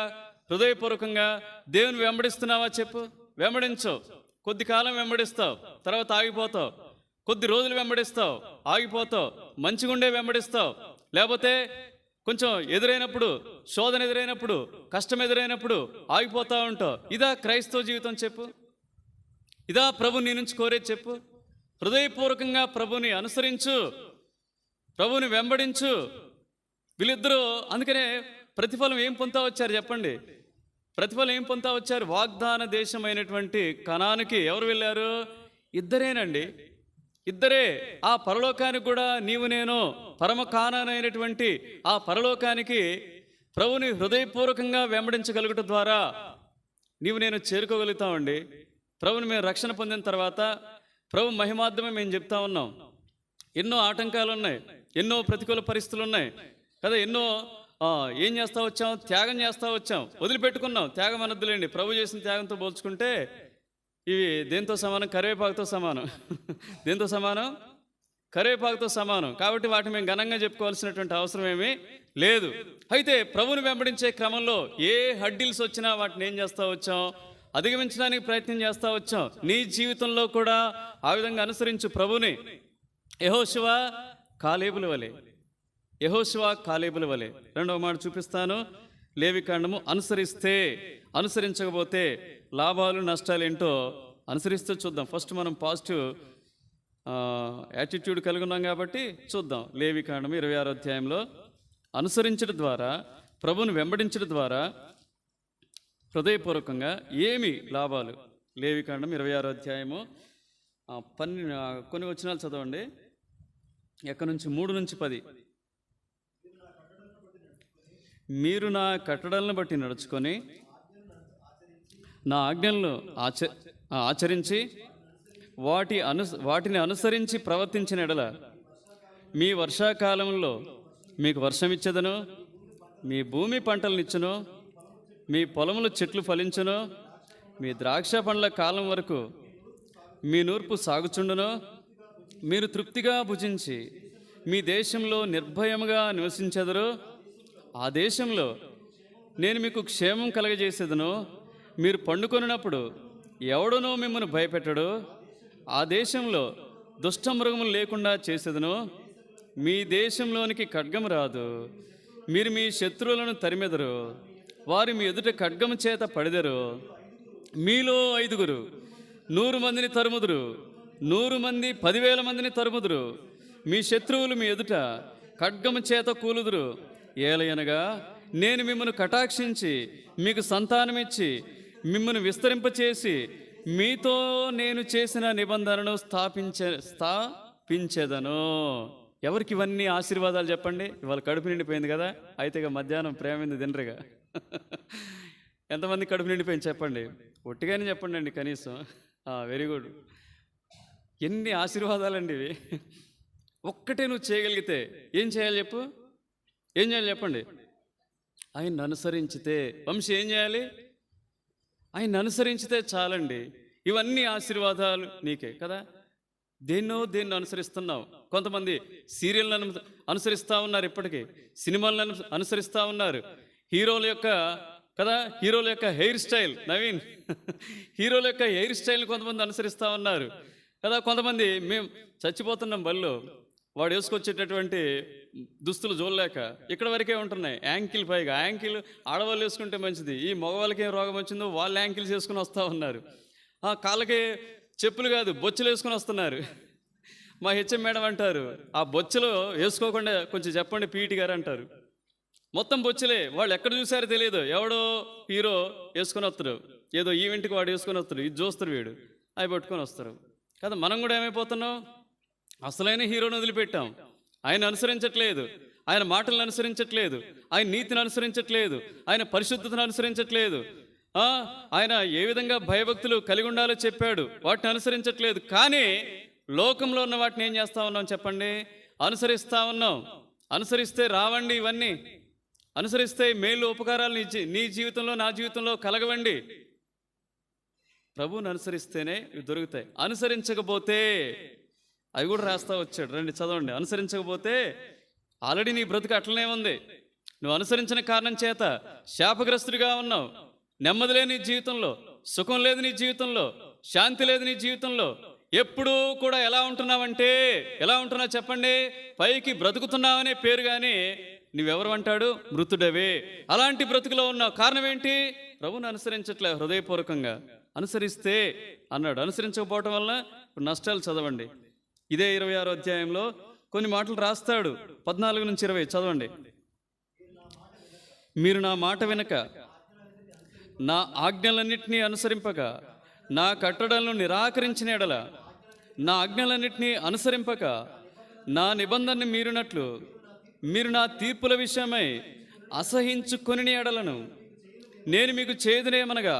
హృదయపూర్వకంగా దేవుని వెంబడిస్తున్నావా చెప్పు? వెంబడించవు. కొద్ది కాలం వెంబడిస్తావు, తర్వాత ఆగిపోతావు. కొద్ది రోజులు వెంబడిస్తావు, ఆగిపోతావు. మంచిగుండే వెంబడిస్తావు, లేకపోతే కొంచెం ఎదురైనప్పుడు, శోధన ఎదురైనప్పుడు, కష్టం ఎదురైనప్పుడు ఆగిపోతూ ఉంటావు. ఇదా క్రైస్తవ జీవితం చెప్పు? ఇదా ప్రభు నీ నుంచి కోరేది చెప్పు? హృదయపూర్వకంగా ప్రభుని అనుసరించు, ప్రభుని వెంబడించు. వీళ్ళిద్దరూ అందుకనే ప్రతిఫలం ఏం పొందుతా వచ్చారు చెప్పండి? ప్రతిఫలం ఏం పొందుతా వచ్చారు? వాగ్దాన దేశమైనటువంటి కనానుకి ఎవరు వెళ్ళారు? ఇద్దరేనండి, ఇద్దరే. ఆ పరలోకానికి కూడా నీవు నేను పరమ కానానైనటువంటి ఆ పరలోకానికి ప్రభుని హృదయపూర్వకంగా వెంబడించగలుగుట ద్వారా నీవు నేను చేరుకోగలుగుతామండి. ప్రభుని మేము రక్షణ పొందిన తర్వాత ప్రభు మహిమార్థమే మేము చెప్తా ఉన్నాం. ఎన్నో ఆటంకాలు ఉన్నాయి, ఎన్నో ప్రతికూల పరిస్థితులు ఉన్నాయి కదా, ఎన్నో ఏం చేస్తా వచ్చాం? త్యాగం చేస్తా వచ్చాం, వదిలిపెట్టుకున్నాం. త్యాగం అనద్దులేండి, ప్రభు చేసిన త్యాగంతో పోల్చుకుంటే ఇవి దేంతో సమానం? కరివేపాకుతో సమానం. దేంతో సమానం? కరివేపాకుతో సమానం. కాబట్టి వాటిని మేము ఘనంగా చెప్పుకోవాల్సినటువంటి అవసరం ఏమీ లేదు. అయితే ప్రభుని వెంబడించే క్రమంలో ఏ హడ్డిల్స్ వచ్చినా వాటిని ఏం చేస్తూ వచ్చాం? అధిగమించడానికి ప్రయత్నం చేస్తూ వచ్చాం. నీ జీవితంలో కూడా ఆ విధంగా అనుసరించు ప్రభుని. యెహోషువ కాలేబుల వలె, యెహోషువ కాలేబుల వలె. రెండవ మాట చూపిస్తాను. లేవికాండము అనుసరించకపోతే లాభాలు నష్టాలు ఏంటో అనుసరిస్తూ చూద్దాం. ఫస్ట్ మనం పాజిటివ్ యాటిట్యూడ్ కలిగి ఉన్నాం కాబట్టి చూద్దాం. లేవికాండము 26వ అధ్యాయంలో అనుసరించడం ద్వారా, ప్రభుని వెంబడించడం ద్వారా హృదయపూర్వకంగా ఏమి లాభాలు? లేవికాండం 26వ అధ్యాయము కొన్ని వచనాలు చదవండి. ఎక్కడి నుంచి? 3 నుంచి 10. మీరు నా కట్టడలను బట్టి నడుచుకొని నా ఆజ్ఞలను ఆచరించి వాటిని అనుసరించి ప్రవర్తించిన ఎడల మీ వర్షాకాలంలో మీకు వర్షం ఇచ్చేదను, మీ భూమి పంటలనిచ్చును, మీ పొలముల చెట్లు ఫలించును, మీ ద్రాక్ష పండ్ల కాలం వరకు మీ నూర్పు సాగుచుండును, మీరు తృప్తిగా భుజించి మీ దేశంలో నిర్భయముగా నివసించెదరు. ఆ దేశంలో నేను మీకు క్షేమం కలగజేసేదను. మీరు పండుకొనినప్పుడు ఎవడనో మిమ్మల్ని భయపెట్టడు. ఆ దేశంలో దుష్టమృగములు లేకుండా చేసేదను. మీ దేశంలోనికి ఖడ్గము రాదు. మీరు మీ శత్రువులను తరిమెదరు. వారు మీ ఎదుట ఖడ్గము చేత పడెదరు. మీలో 5 100 మందిని తరుముదురు, 100 మంది 10,000 మందిని తరుముదురు. మీ శత్రువులు మీ ఎదుట ఖడ్గము చేత కూలుదురు. ఏలయనగా నేను మిమ్మల్ని కటాక్షించి మీకు సంతానమిచ్చి మిమ్మల్ని విస్తరింపచేసి మీతో నేను చేసిన నిబంధనను స్థాపించెదను. ఎవరికి ఇవన్నీ ఆశీర్వాదాలు చెప్పండి? ఇవాళ కడుపు నిండిపోయింది కదా, అయితే ఇక మధ్యాహ్నం ప్రేమింది తినరుగా. ఎంతమంది కడుపు నిండిపోయింది చెప్పండి? ఒట్టిగానే చెప్పండి అండి కనీసం. Very good. ఎన్ని ఆశీర్వాదాలండి ఇవి. ఒక్కటే నువ్వు చేయగలిగితే ఏం చేయాలి చెప్పు? ఏం చేయాలి చెప్పండి? ఆయన్ని అనుసరించితే. వంశీ ఏం చేయాలి? ఆయన్ని అనుసరించితే చాలండి. ఇవన్నీ ఆశీర్వాదాలు నీకే కదా. దేన్ని అనుసరిస్తున్నావు? కొంతమంది సీరియల్లను అనుసరిస్తూ ఉన్నారు, ఇప్పటికీ సినిమాలను అనుసరిస్తూ ఉన్నారు. హీరోల యొక్క హెయిర్ స్టైల్, నవీన్ హీరోల యొక్క హెయిర్ స్టైల్ని కొంతమంది అనుసరిస్తూ ఉన్నారు కదా. కొంతమంది మేము చచ్చిపోతున్నాం బళ్ళు, వాడు వేసుకొచ్చేటటువంటి దుస్తులు చూడలేక ఇక్కడ వరకే ఉంటున్నాయి. యాంకిల్ పైగా యాంకిల్ ఆడవాళ్ళు వేసుకుంటే మంచిది. ఈ మగవాళ్ళకి ఏం రోగం వచ్చిందో వాళ్ళు యాంకిల్స్ వేసుకుని వస్తూ ఉన్నారు. కాళ్ళకి చెప్పులు కాదు, బొచ్చులు వేసుకుని వస్తున్నారు. మా హెచ్ఎం మేడం అంటారు, ఆ బొచ్చులు వేసుకోకుండా కొంచెం చెప్పండి పీఈటీ గారు అంటారు. మొత్తం బొచ్చులే. వాళ్ళు ఎక్కడ చూసారో తెలియదు, ఎవడో హీరో వేసుకొని వస్తారు, ఏదో ఈవెంట్కి వాడు వేసుకొని వస్తారు, ఇది చూస్తారు, వీడు అవి పట్టుకొని వస్తారు కదా. మనం కూడా ఏమైపోతున్నాం? అసలైన హీరోని వదిలిపెట్టాం. ఆయన అనుసరించట్లేదు, ఆయన మాటలను అనుసరించట్లేదు, ఆయన నీతిని అనుసరించట్లేదు, ఆయన పరిశుద్ధతను అనుసరించట్లేదు. ఆయన ఏ విధంగా భయభక్తులు కలిగి ఉండాలో చెప్పాడు, వాటిని అనుసరించట్లేదు. కానీ లోకంలో ఉన్న వాటిని ఏం చేస్తా ఉన్నాం చెప్పండి? అనుసరిస్తూ ఉన్నాం. అనుసరిస్తే రావండి ఇవన్నీ. అనుసరిస్తే మేలు ఉపకారాలు నీ జీవితంలో నా జీవితంలో కలగవండి. ప్రభువుని అనుసరిస్తేనే ఇవి దొరుకుతాయి. అనుసరించకపోతే అవి కూడా రాస్తా వచ్చాడు, రండి చదవండి. అనుసరించకపోతే ఆల్రెడీ నీ బ్రతుకు అట్లనే ఉంది. నువ్వు అనుసరించిన కారణం చేత శాపగ్రస్తుడిగా ఉన్నావు. నెమ్మది లేదు నీ జీవితంలో, సుఖం లేదు నీ జీవితంలో, శాంతి లేదు నీ జీవితంలో. ఎప్పుడూ కూడా ఎలా ఉంటున్నావు చెప్పండి? పైకి బ్రతుకుతున్నావనే పేరు కానీ నువ్వెవరు అంటాడు? మృతుడవే. అలాంటి బ్రతుకులో ఉన్నావు. కారణం ఏంటి? ప్రభువుని అనుసరించట్లే హృదయపూర్వకంగా. అనుసరిస్తే అన్నాడు. అనుసరించకపోవటం వల్ల నష్టాలు చదవండి. ఇదే 26వ అధ్యాయంలో కొన్ని మాటలు రాస్తాడు. 14 నుంచి 20 చదవండి. మీరు నా మాట వినక నా ఆజ్ఞలన్నింటినీ అనుసరింపక నా కట్టడలను నిరాకరించిన ఎడల, నా ఆజ్ఞలన్నింటినీ అనుసరింపక నా నిబంధనని మీరినట్లు మీరు నా తీర్పుల విషయమై అసహించుకొని ఎడలను నేను మీకు చేదునేమనగా,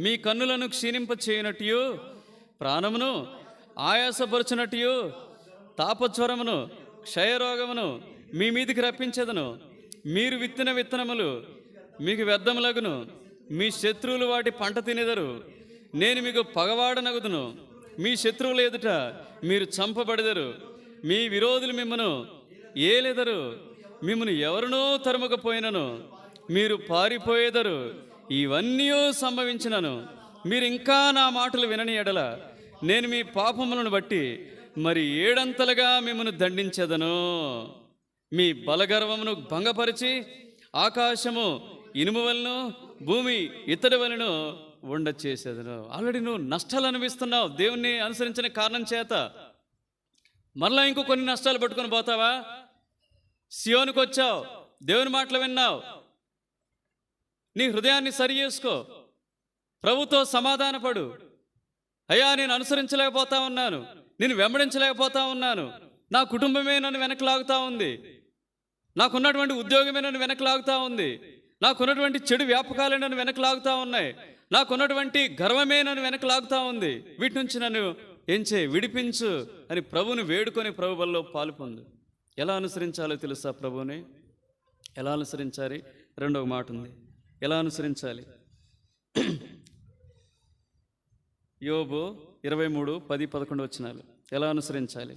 మీ కన్నులను క్షీణింప చేయనట్టు, ప్రాణమును ఆయాసపరచునట్టు, తాపజ్వరమును క్షయరోగమును మీ మీదికి రప్పించేదను. మీరు విత్తిన విత్తనములు మీకు వ్యర్థములగును, మీ శత్రువులు వాటి పంట తినెదరు. నేను మీకు పగవాడనగుదును, మీ శత్రువుల ఎదుట మీరు చంపబడెదరు. మీ విరోధులు మిమ్మను ఏలెదరు, మిమ్మను ఎవరినో తరుమకపోయినను మీరు పారిపోయేదరు. ఇవన్నీ సంభవించినను మీరు ఇంకా నా మాటలు వినని ఎడల, నేను మీ పాపములను బట్టి మరి 7 అంతలుగా మిమ్మను దండించెదను. మీ బలగర్వమును భంగపరిచి ఆకాశము ఇనుము వలన భూమి ఇత్తడి వలన ఉండ చేసేదను. ఆల్రెడీ నువ్వు నష్టాలు అనుభవిస్తున్నావు దేవుణ్ణి అనుసరించిన కారణం చేత. మరలా ఇంకో కొన్ని నష్టాలు పట్టుకొని పోతావా? సియోనుకు వచ్చావు, దేవుని మాటలు విన్నావు, నీ హృదయాన్ని సరి చేసుకో, ప్రభుతో సమాధానపడు. అయ్యా, నేను అనుసరించలేకపోతా ఉన్నాను, నేను వెంబడించలేకపోతా ఉన్నాను, నా కుటుంబమే నన్ను వెనక్కి లాగుతా ఉంది, నాకున్నటువంటి ఉద్యోగమే నన్ను వెనక్కి లాగుతా ఉంది, నాకున్నటువంటి చెడు వ్యాపకాలే నన్ను వెనక్కి లాగుతా ఉన్నాయి, నాకున్నటువంటి గర్వమే నన్ను వెనక్కి లాగుతా ఉంది, వీటి నుంచి నన్ను ఏం చేయి, విడిపించు అని ప్రభువుని వేడుకొని ప్రభు బలిలో పాలు పొందు. ఎలా అనుసరించాలో తెలుసా? ప్రభువుని ఎలా అనుసరించాలి? రెండవ మాట ఉంది, ఎలా అనుసరించాలి. యోబు 23:10-11 ఎలా అనుసరించాలి?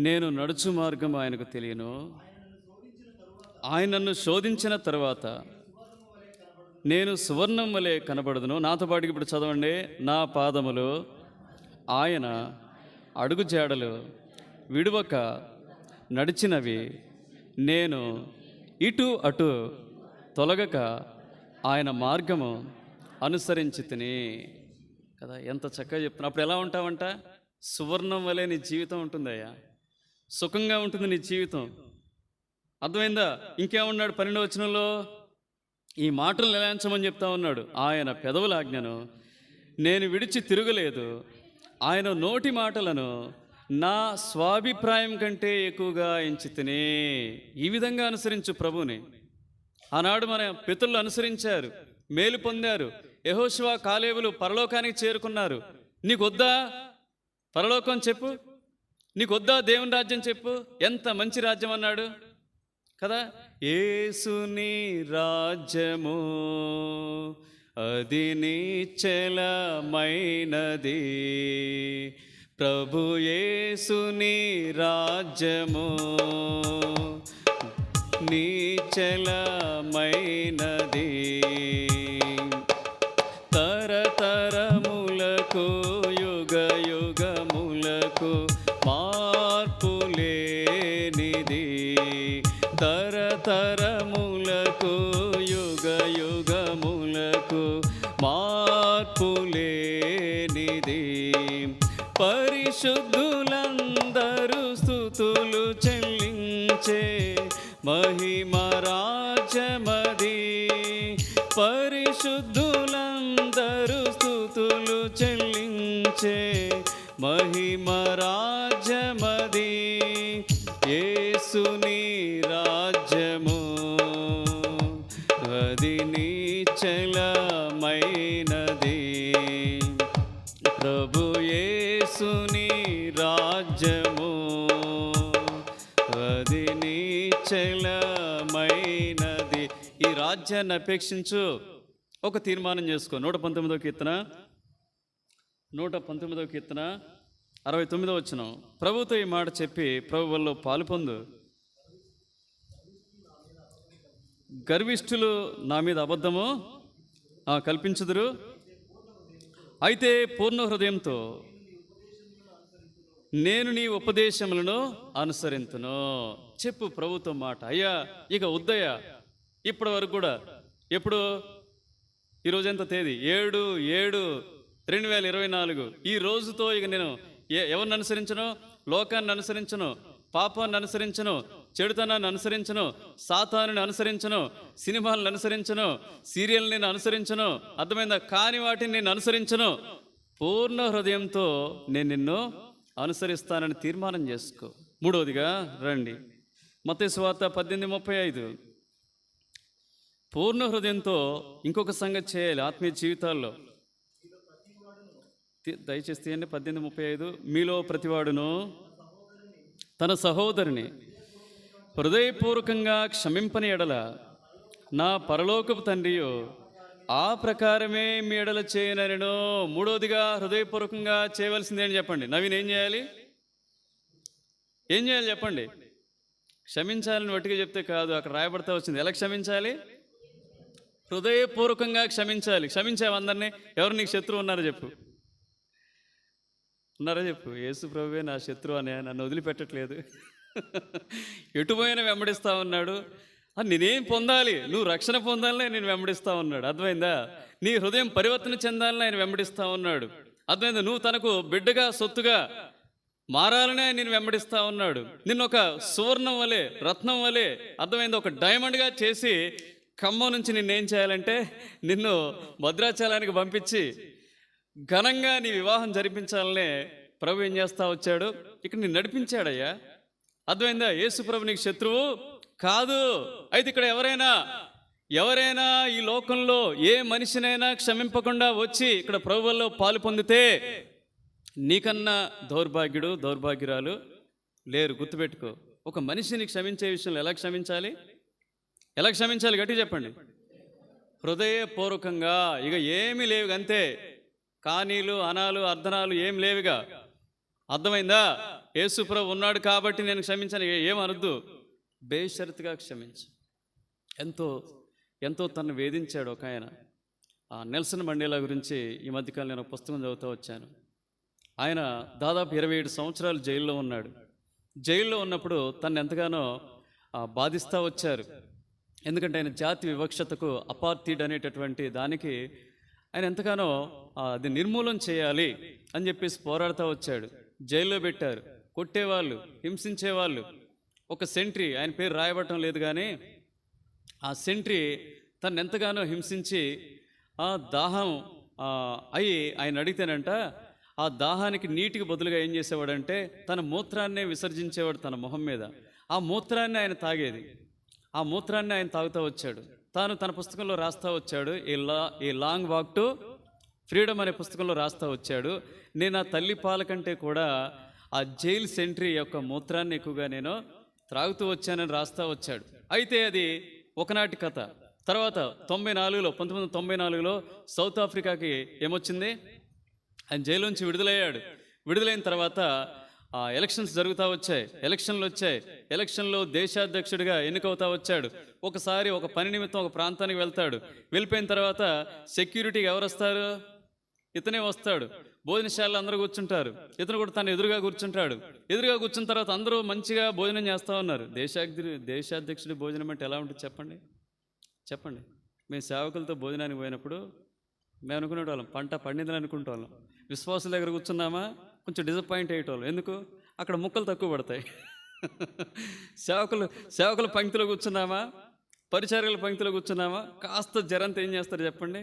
నేను నడుచు మార్గం ఆయనకు తెలియను, ఆయన నన్ను శోధించిన తరువాత నేను సువర్ణం వలె కనబడదును. నాతో పాటుకి ఇప్పుడు చదవండి. నా పాదములు ఆయన అడుగు జాడలు విడువక నడిచినవి, నేను ఇటు అటు తొలగక ఆయన మార్గము అనుసరించి తిని. కదా, ఎంత చక్కగా చెప్తున్నా. అప్పుడు ఎలా ఉంటావంట? సువర్ణం వలె నీ జీవితం ఉంటుందయ్యా, సుఖంగా ఉంటుంది నీ జీవితం. అర్థమైందా? ఇంకేమన్నాడు 12వ వచనంలో? ఈ మాటలు నిలాంచమని చెప్తా ఉన్నాడు. ఆయన పెదవుల ఆజ్ఞను నేను విడిచి తిరగలేదు, ఆయన నోటి మాటలను నా స్వాభిప్రాయం కంటే ఎక్కువగా ఎంచితిని. ఈ విధంగా అనుసరించు ప్రభుని. ఆనాడు మన పితరులు అనుసరించారు, మేలు పొందారు. యెహోషువ, కాలేబులు పరలోకానికి చేరుకున్నారు. నీకొద్దా పరలోకం చెప్పు, నీకొద్దా దేవుని రాజ్యం చెప్పు. ఎంత మంచి రాజ్యం అన్నాడు కదా. యేసుని రాజ్యము అది నిశ్చలమైనది, ప్రభు యేసుని రాజ్యము నిశ్చలమైనది, తరతరములకు యుగ యుగములకు మార్పు లేనిది, తరతరములకు యుగ యుగములకు మార్పు లేనిది. పరిశుద్ధులందరూ స్తుతులు చెల్లించే మహిమ రాజ్యమది, పరిశుద్ధులందరూ స్తుతులు చెల్లించే మహిమ రాజ్యమది, యేసుని రాజ్యము అది నిశ్చలమైనది, ప్రభు యేసుని రాజ్యము అది నిశ్చలమైనది. ఈ రాజ్యాన్ని అపేక్షించు. ఒక తీర్మానం చేసుకో. 119వ కీర్తన 69వ వచనం. ప్రభుతో ఈ మాట చెప్పి ప్రభు వల్ల పాలు పొందు. గర్విష్ఠులు నా మీద అబద్ధము కల్పించుదురు, అయితే పూర్ణ హృదయంతో నేను నీ ఉపదేశములను అనుసరింతును. చెప్పు ప్రభుతో మాట. అయ్యా, ఇక వద్దయ్యా, ఇప్పటి వరకు కూడా. ఎప్పుడు? ఈరోజు ఎంత తేదీ? 7/7/2024. ఈ రోజుతో ఇక నేను ఎవరిని అనుసరించను? లోకాన్ని అనుసరించను, పాపాన్ని అనుసరించను, చెడుతనాన్ని అనుసరించను, సాతానుని అనుసరించను, సినిమాలను అనుసరించను, సీరియల్ని నేను అనుసరించను, అర్థమైందా? కాని వాటిని నేను అనుసరించను, పూర్ణ హృదయంతో నేను నిన్ను అనుసరిస్తానని తీర్మానం చేసుకో. మూడవదిగా రండి, మత్తయి సువార్త 18:35. పూర్ణ హృదయంతో ఇంకొక సంగతి చేయాలి ఆత్మీయ జీవితాల్లో. దయచేసి తీయండి 18:35. మీలో ప్రతివాడును తన సహోదరుని హృదయపూర్వకంగా క్షమింపని ఎడల నా పరలోకపు తండ్రియు ఆ ప్రకారమే మీ ఎడల చేయనను. మూడవదిగా హృదయపూర్వకంగా చేయవలసింది ఏంటి చెప్పండి? నవీన్ ఏం చేయాలి? ఏం చేయాలి చెప్పండి? క్షమించాలని వట్టిగా చెప్తే కాదు, అక్కడ రాయబడతా వచ్చింది. ఎలా క్షమించాలి? హృదయపూర్వకంగా క్షమించాలి. క్షమించావు అందరినీ? ఎవరు నీకు శత్రువు ఉన్నారో చెప్పు. ఉన్నారా చెప్పు. యేసు ప్రభువే నా శత్రువు అనే, నన్ను వదిలిపెట్టట్లేదు, ఎటుపోయినా వెంబడిస్తా ఉన్నాడు. నేనేం పొందాలి? నువ్వు రక్షణ పొందాలని నేను వెంబడిస్తా ఉన్నాడు. అర్థమైందా? నీ హృదయం పరివర్తన చెందాలని ఆయన వెంబడిస్తా ఉన్నాడు. అర్థమైందా? నువ్వు తనకు బిడ్డగా, సొత్తుగా మారాలనే నేను వెంబడిస్తా ఉన్నాడు. నిన్ను ఒక సువర్ణం వలె, రత్నం వలె, అర్థమైందా, ఒక డైమండ్గా చేసి ఖమ్మం నుంచి నిన్నేం చేయాలంటే నిన్ను భద్రాచలానికి పంపించి ఘనంగా నీ వివాహం జరిపించాలనే ప్రభు ఏం చేస్తా వచ్చాడు? ఇక్కడ నేను నడిపించాడయ్యా. అర్థమైందా? యేసు ప్రభు నీకు శత్రువు కాదు. అయితే ఇక్కడ ఎవరైనా ఈ లోకంలో ఏ మనిషినైనా క్షమింపకుండా వచ్చి ఇక్కడ ప్రభువుల్లో పాలు పొందితే నీకన్నా దౌర్భాగ్యుడు, దౌర్భాగ్యురాలు లేరు. గుర్తుపెట్టుకో. ఒక మనిషిని క్షమించే విషయంలో ఎలా క్షమించాలి? గట్టి చెప్పండి. హృదయపూర్వకంగా. ఇక ఏమీ లేవు, అంతే. కానీలు, అనాలు, అర్ధనాలు ఏం లేవుగా. అర్థమైందా? యేసు ప్రభు ఉన్నాడు కాబట్టి నేను క్షమించాను ఏమనొద్దు. బేషరతుగా క్షమించు. ఎంతో తను వేధించాడు ఒక ఆయన. నెల్సన్ మండేలా గురించి ఈ మధ్యకాలం నేను ఒక పుస్తకం చదువుతూ వచ్చాను. ఆయన దాదాపు 27 సంవత్సరాలు జైల్లో ఉన్నాడు. జైల్లో ఉన్నప్పుడు తను ఎంతగానో బాధిస్తూ వచ్చారు. ఎందుకంటే ఆయన జాతి వివక్షతకు, అపార్థిడ్ అనేటటువంటి దానికి ఆయన ఎంతగానో అది నిర్మూలన చేయాలి అని చెప్పేసి పోరాడుతూ వచ్చాడు. జైల్లో పెట్టారు, కొట్టేవాళ్ళు, హింసించేవాళ్ళు. ఒక సెంట్రీ, ఆయన పేరు రాయబడటం లేదు కానీ ఆ సెంట్రీ తను ఎంతగానో హింసించి దాహం అయి ఆయన అడిగితేనంట ఆ దాహానికి నీటికి బదులుగా ఏం చేసేవాడంటే తన మూత్రాన్నే విసర్జించేవాడు తన మొహం మీద. ఆ మూత్రాన్ని ఆయన తాగేది. ఆ మూత్రాన్ని ఆయన తాగుతూ వచ్చాడు. తాను తన పుస్తకంలో రాస్తూ వచ్చాడు. A long walk to freedom అనే పుస్తకంలో రాస్తూ వచ్చాడు. నేను ఆ తల్లి పాల కంటే కూడా ఆ జైలు సెంట్రీ యొక్క మూత్రాన్ని ఎక్కువగా నేను త్రాగుతూ వచ్చానని రాస్తూ వచ్చాడు. అయితే అది ఒకనాటి కథ. తర్వాత 1994లో సౌత్ ఆఫ్రికాకి ఏమొచ్చింది? ఆయన జైలు నుంచి విడుదలయ్యాడు. విడుదలైన తర్వాత ఎలక్షన్స్ జరుగుతూ వచ్చాయి. ఎలక్షన్లో దేశాధ్యక్షుడిగా ఎన్నికవుతా వచ్చాడు. ఒకసారి ఒక పని నిమిత్తం ఒక ప్రాంతానికి వెళ్తాడు. వెళ్ళిపోయిన తర్వాత సెక్యూరిటీకి ఎవరు వస్తారు? ఇతనే వస్తాడు. భోజనశాలలో అందరూ కూర్చుంటారు. ఇతను కూడా తను ఎదురుగా కూర్చుంటాడు. ఎదురుగా కూర్చున్న తర్వాత అందరూ మంచిగా భోజనం చేస్తూ ఉన్నారు. దేశాధ్యక్షుడి భోజనం అంటే ఎలా ఉంటుంది చెప్పండి. మేము సేవకులతో భోజనానికి పోయినప్పుడు మేము అనుకునేవాళ్ళం పంట పండిందని అనుకుంటాం. విశ్వాసుల దగ్గర కూర్చున్నామా కొంచెం డిసప్పాయింట్ అయ్యేటోళ్ళం. ఎందుకు? అక్కడ ముక్కలు తక్కువ పడతాయి. సేవకుల పంక్తిలో కూర్చున్నామా, పరిచారకుల పంక్తిలో కూర్చున్నామా, కాస్త జరంత ఏం చేస్తారు చెప్పండి?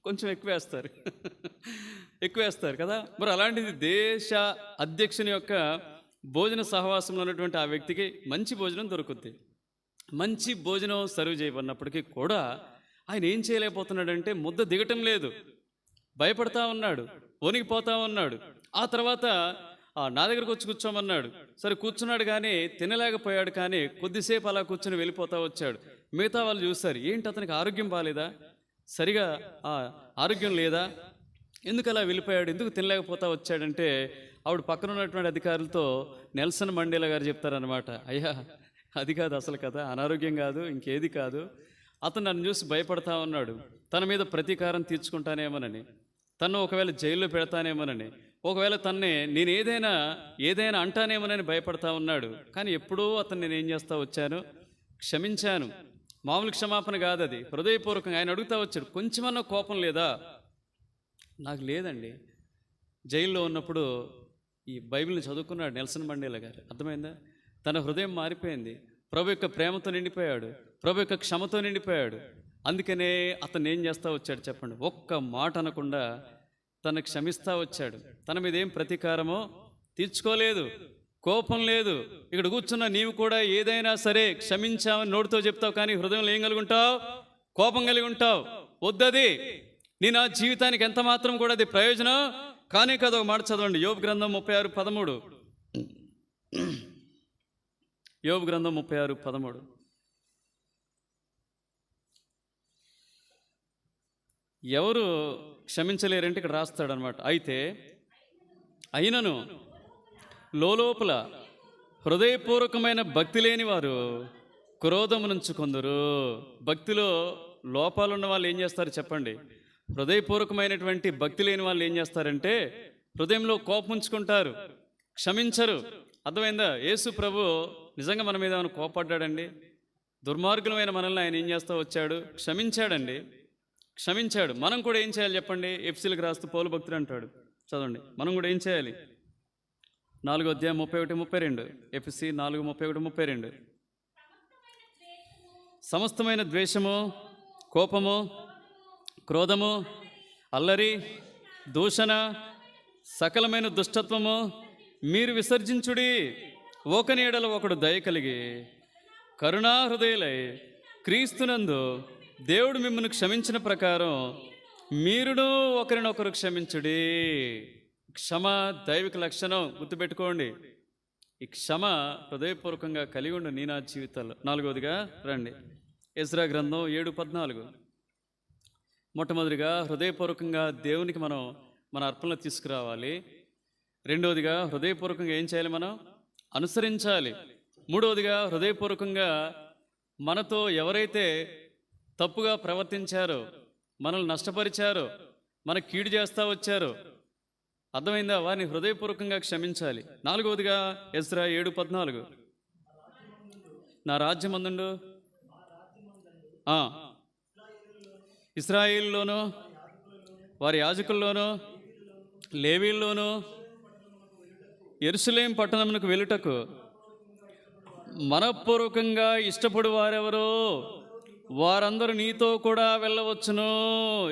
కొంచెం ఎక్కువేస్తారు కదా. మరి అలాంటిది దేశ అధ్యక్షుని యొక్క భోజన సహవాసంలో ఉన్నటువంటి ఆ వ్యక్తికి మంచి భోజనం దొరుకుద్ది. మంచి భోజనం సర్వ్ చేయబడినప్పటికీ కూడా ఆయన ఏం చేయలేకపోతున్నాడంటే ముద్ద దిగటం లేదు. భయపడతా ఉన్నాడు, వణికిపోతా ఉన్నాడు. ఆ తర్వాత నా దగ్గరకు వచ్చి కూర్చోమన్నాడు. సరే కూర్చున్నాడు కానీ తినలేకపోయాడు. కానీ కొద్దిసేపు అలా కూర్చొని వెళ్ళిపోతా వచ్చాడు. మిగతా వాళ్ళు చూస్తారు, ఏంటి అతనికి ఆరోగ్యం బాగాలేదా, సరిగా ఆరోగ్యం లేదా, ఎందుకు అలా వెళ్ళిపోయాడు, ఎందుకు తినలేకపోతా వచ్చాడంటే ఆవిడ పక్కన ఉన్నటువంటి అధికారులతో నెల్సన్ మండేలా గారు చెప్తారనమాట, అయ్యా అది కాదు అసలు కదా, అనారోగ్యం కాదు, ఇంకేది కాదు. అతను నన్ను చూసి భయపడతా ఉన్నాడు. తన మీద ప్రతీకారం తీర్చుకుంటానేమోనని, తను ఒకవేళ జైల్లో పెడతానేమోనని, ఒకవేళ తన్నే నేను ఏదైనా అంటానేమోనని భయపడతా ఉన్నాడు. కానీ ఎప్పుడూ అతను నేను ఏం చేస్తా వచ్చాను, క్షమించాను. మామూలు క్షమాపణ కాదు, అది హృదయపూర్వకంగా. ఆయన అడుగుతా వచ్చాడు, కొంచెమన్నా కోపం లేదా? నాకు లేదండి. జైల్లో ఉన్నప్పుడు ఈ బైబిల్ని చదువుకున్నాడు నెల్సన్ మండేలా గారు. అర్థమైందా? తన హృదయం మారిపోయింది. ప్రభు యొక్క ప్రేమతో నిండిపోయాడు, ప్రభు యొక్క క్షమతో నిండిపోయాడు. అందుకనే అతను ఏం చేస్తూ వచ్చాడు చెప్పండి? ఒక్క మాట అనకుండా తను క్షమిస్తూ వచ్చాడు. తన మీద ఏం ప్రతీకారమో తీర్చుకోలేదు, కోపం లేదు. ఇక్కడ కూర్చున్న నీవు కూడా ఏదైనా సరే క్షమించామని నోటితో చెప్తావు, కానీ హృదయంలో ఏం కలిగి ఉంటావు? కోపం కలిగి ఉంటావు. వద్దది. నీ నా జీవితానికి ఎంత మాత్రం కూడా అది ప్రయోజనం కానీ కదా. ఒక మాట చదవండి, యోబు గ్రంథం 36:13. యోబు గ్రంథం 36:13. ఎవరు క్షమించలేరంటే ఇక్కడ రాస్తాడు అనమాట. అయితే అయినను లోపల హృదయపూర్వకమైన భక్తి లేని వారు క్రోధమునుంచుకొందురు. భక్తిలో లోపాలున్న వాళ్ళు ఏం చేస్తారు చెప్పండి? హృదయపూర్వకమైనటువంటి భక్తి లేని వాళ్ళు ఏం చేస్తారంటే హృదయంలో కోపం ఉంచుకుంటారు, క్షమించరు. అర్థమైందా? యేసు ప్రభు నిజంగా మన మీద ఏమైనా కోపడ్డాడండి? దుర్మార్గులమైన మనల్ని ఆయన ఏం చేస్తూ వచ్చాడు? క్షమించాడండి, క్షమించాడు. మనం కూడా ఏం చేయాలి చెప్పండి? ఎఫ్సీలకు రాస్తూ పౌలు భక్తుడు అంటాడు, చదవండి. మనం కూడా ఏం చేయాలి? 4వ అధ్యాయం 31-32. ఎఫ్సీ 4:31-32. సమస్తమైన ద్వేషము, కోపము, క్రోధము, అల్లరి, దూషణ, సకలమైన దుష్టత్వము మీరు విసర్జించుడి. ఒకని ఎడల ఒకడు దయ కలిగి కరుణా హృదయులై క్రీస్తునందు దేవుడు మిమ్మల్ని క్షమించిన ప్రకారం మీరును ఒకరినొకరు క్షమించుడి. క్షమ దైవిక లక్షణం, గుర్తుపెట్టుకోండి. ఈ క్షమ హృదయపూర్వకంగా కలిగి ఉండు నీ నా జీవితాల్లో. 4వదిగా రండి, ఎజ్రా గ్రంథం 7:14. మొట్టమొదటిగా హృదయపూర్వకంగా దేవునికి మనం మన అర్పణలు తీసుకురావాలి. 2వదిగా హృదయపూర్వకంగా ఏం చేయాలి? మనం అనుసరించాలి. 3వదిగా హృదయపూర్వకంగా మనతో ఎవరైతే తప్పుగా ప్రవర్తించారో, మనల్ని నష్టపరిచారో, మనకు కీడు చేస్తూ వచ్చారో, అర్థమైందా? వారిని హృదయపూర్వకంగా క్షమించాలి. 4వదిగా ఎజ్రా 7:14. నా రాజ్యమందుండు ఇశ్రాయేలులోనూ వారి యాజకుల్లోనూ లేవీల్లోనూ యెరూషలేము పట్టణమునకు వెళ్ళుటకు మనఃపూర్వకంగా ఇష్టపడు వారెవరో వారందరూ నీతో కూడా వెళ్ళవచ్చును.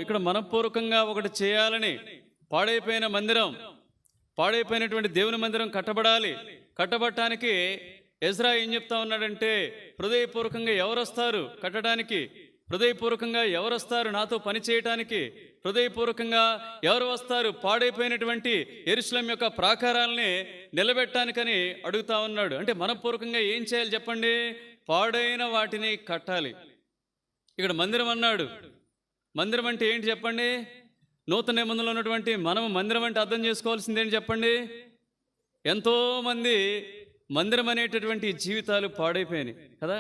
ఇక్కడ మనఃపూర్వకంగా ఒకటి చేయాలని, పాడైపోయిన మందిరం, పాడైపోయినటువంటి దేవుని మందిరం కట్టబడాలి. కట్టబడటానికి ఎజ్రా ఏం చెప్తా ఉన్నాడంటే, హృదయపూర్వకంగా ఎవరు వస్తారు కట్టడానికి? హృదయపూర్వకంగా ఎవరు వస్తారు నాతో పని చేయటానికి? హృదయపూర్వకంగా ఎవరు వస్తారు పాడైపోయినటువంటి యెరూషలేము యొక్క ప్రాకారాలని నిలబెట్టడానికని అడుగుతా ఉన్నాడు. అంటే మనఃపూర్వకంగా ఏం చేయాలి చెప్పండి? పాడైన వాటిని కట్టాలి. ఇక్కడ మందిరం అన్నాడు. మందిరం అంటే ఏంటి చెప్పండి? నూతన నిబంధనలో ఉన్నటువంటి మనము మందిరం అంటే అర్థం చేసుకోవాల్సింది ఏంటి చెప్పండి? ఎంతోమంది మందిరం అనేటటువంటి జీవితాలు పాడైపోయినాయి కదా.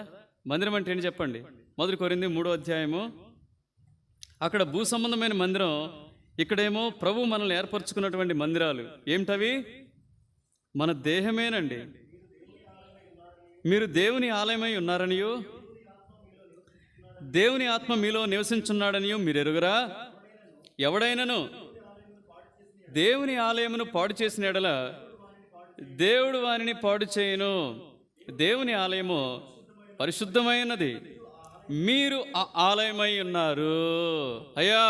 మందిరం అంటే ఏంటి చెప్పండి? 1 కొరింథీ 3వ అధ్యాయము. అక్కడ భూ సంబంధమైన మందిరం, ఇక్కడేమో ప్రభు మనల్ని ఏర్పరచుకున్నటువంటి మందిరాలు. ఏమిటవి? మన దేహమేనండి. మీరు దేవుని ఆలయమై ఉన్నారనియో దేవుని ఆత్మ మీలో నివసించున్నాడనియో మీరు ఎరుగరా? ఎవడైనను దేవుని ఆలయమును పాడు చేసిన ఎడల దేవుడు వారిని పాడు చేయను. దేవుని ఆలయము పరిశుద్ధమైనది, మీరు ఆ ఆలయమై ఉన్నారు. అయ్యా,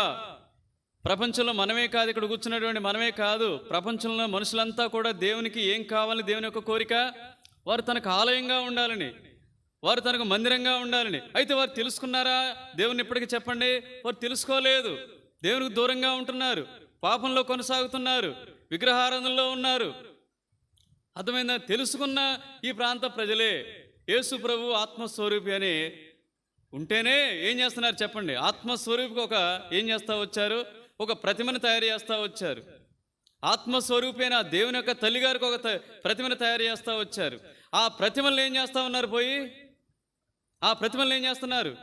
ప్రపంచంలో మనమే కాదు, ఇక్కడ కూర్చున్నటువంటి మనమే కాదు, ప్రపంచంలో మనుషులంతా కూడా దేవునికి ఏం కావాలని, దేవుని యొక్క కోరిక, వారు తనకు ఆలయంగా ఉండాలని, వారు తనకు మందిరంగా ఉండాలని. అయితే వారు తెలుసుకున్నారా దేవుని? ఇప్పటికీ చెప్పండి, వారు తెలుసుకోలేదు. దేవునికి దూరంగా ఉంటున్నారు, పాపంలో కొనసాగుతున్నారు, విగ్రహారాధనలో ఉన్నారు. అర్థమైందా? తెలుసుకున్న ఈ ప్రాంత ప్రజలే యేసు ప్రభు ఆత్మస్వరూపి అని ఉంటేనే ఏం చేస్తున్నారు చెప్పండి? ఆత్మస్వరూపికి ఒక ఏం చేస్తూ వచ్చారు? ఒక ప్రతిమను తయారు చేస్తూ వచ్చారు. ఆత్మస్వరూపి అయిన దేవుని యొక్క తల్లిగారికి ఒక ప్రతిమను తయారు చేస్తూ వచ్చారు. ఆ ప్రతిమలను ఏం చేస్తూ ఉన్నారు? పోయి ఆ ప్రతిమలను ఏం చేస్తున్నారు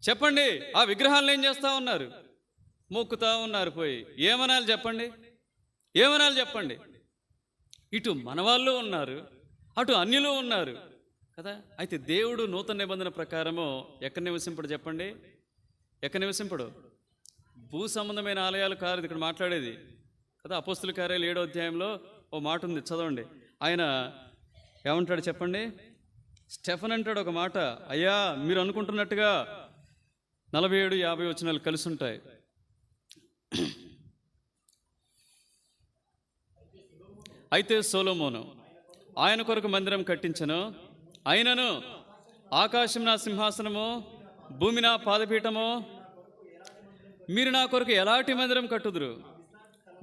చెప్పండి? ఆ విగ్రహాలను ఏం చేస్తూ ఉన్నారు? మొక్కుతూ ఉన్నారు. పోయి ఏమనాలి చెప్పండి? ఏమనాలి చెప్పండి? ఇటు మనవాళ్ళు ఉన్నారు, అటు అన్యులు ఉన్నారు కదా. అయితే దేవుడు నూతన నిబంధన ప్రకారము ఎక్కడ నివసింపడు చెప్పండి? ఎక్కడ నివసింపడు? భూ సంబంధమైన ఆలయాలు కాదు ఇక్కడ మాట్లాడేది కదా. అపోస్తుల కార్యాలు 7వ అధ్యాయంలో ఓ మాట ఉంది, చదవండి. ఆయన ఏమంటాడు చెప్పండి? స్టెఫన్ అంటాడు ఒక మాట, అయ్యా మీరు అనుకుంటున్నట్టుగా 47-50 వచనాలు కలిసి ఉంటాయి. అయితే సొలొమోను ఆయన కొరకు మందిరం కట్టించెను, అయినను ఆకాశం నా సింహాసనము, భూమి నా పాదపీఠము, మీరు నా కొరకు ఎలాంటి మందిరం కట్టుదురు?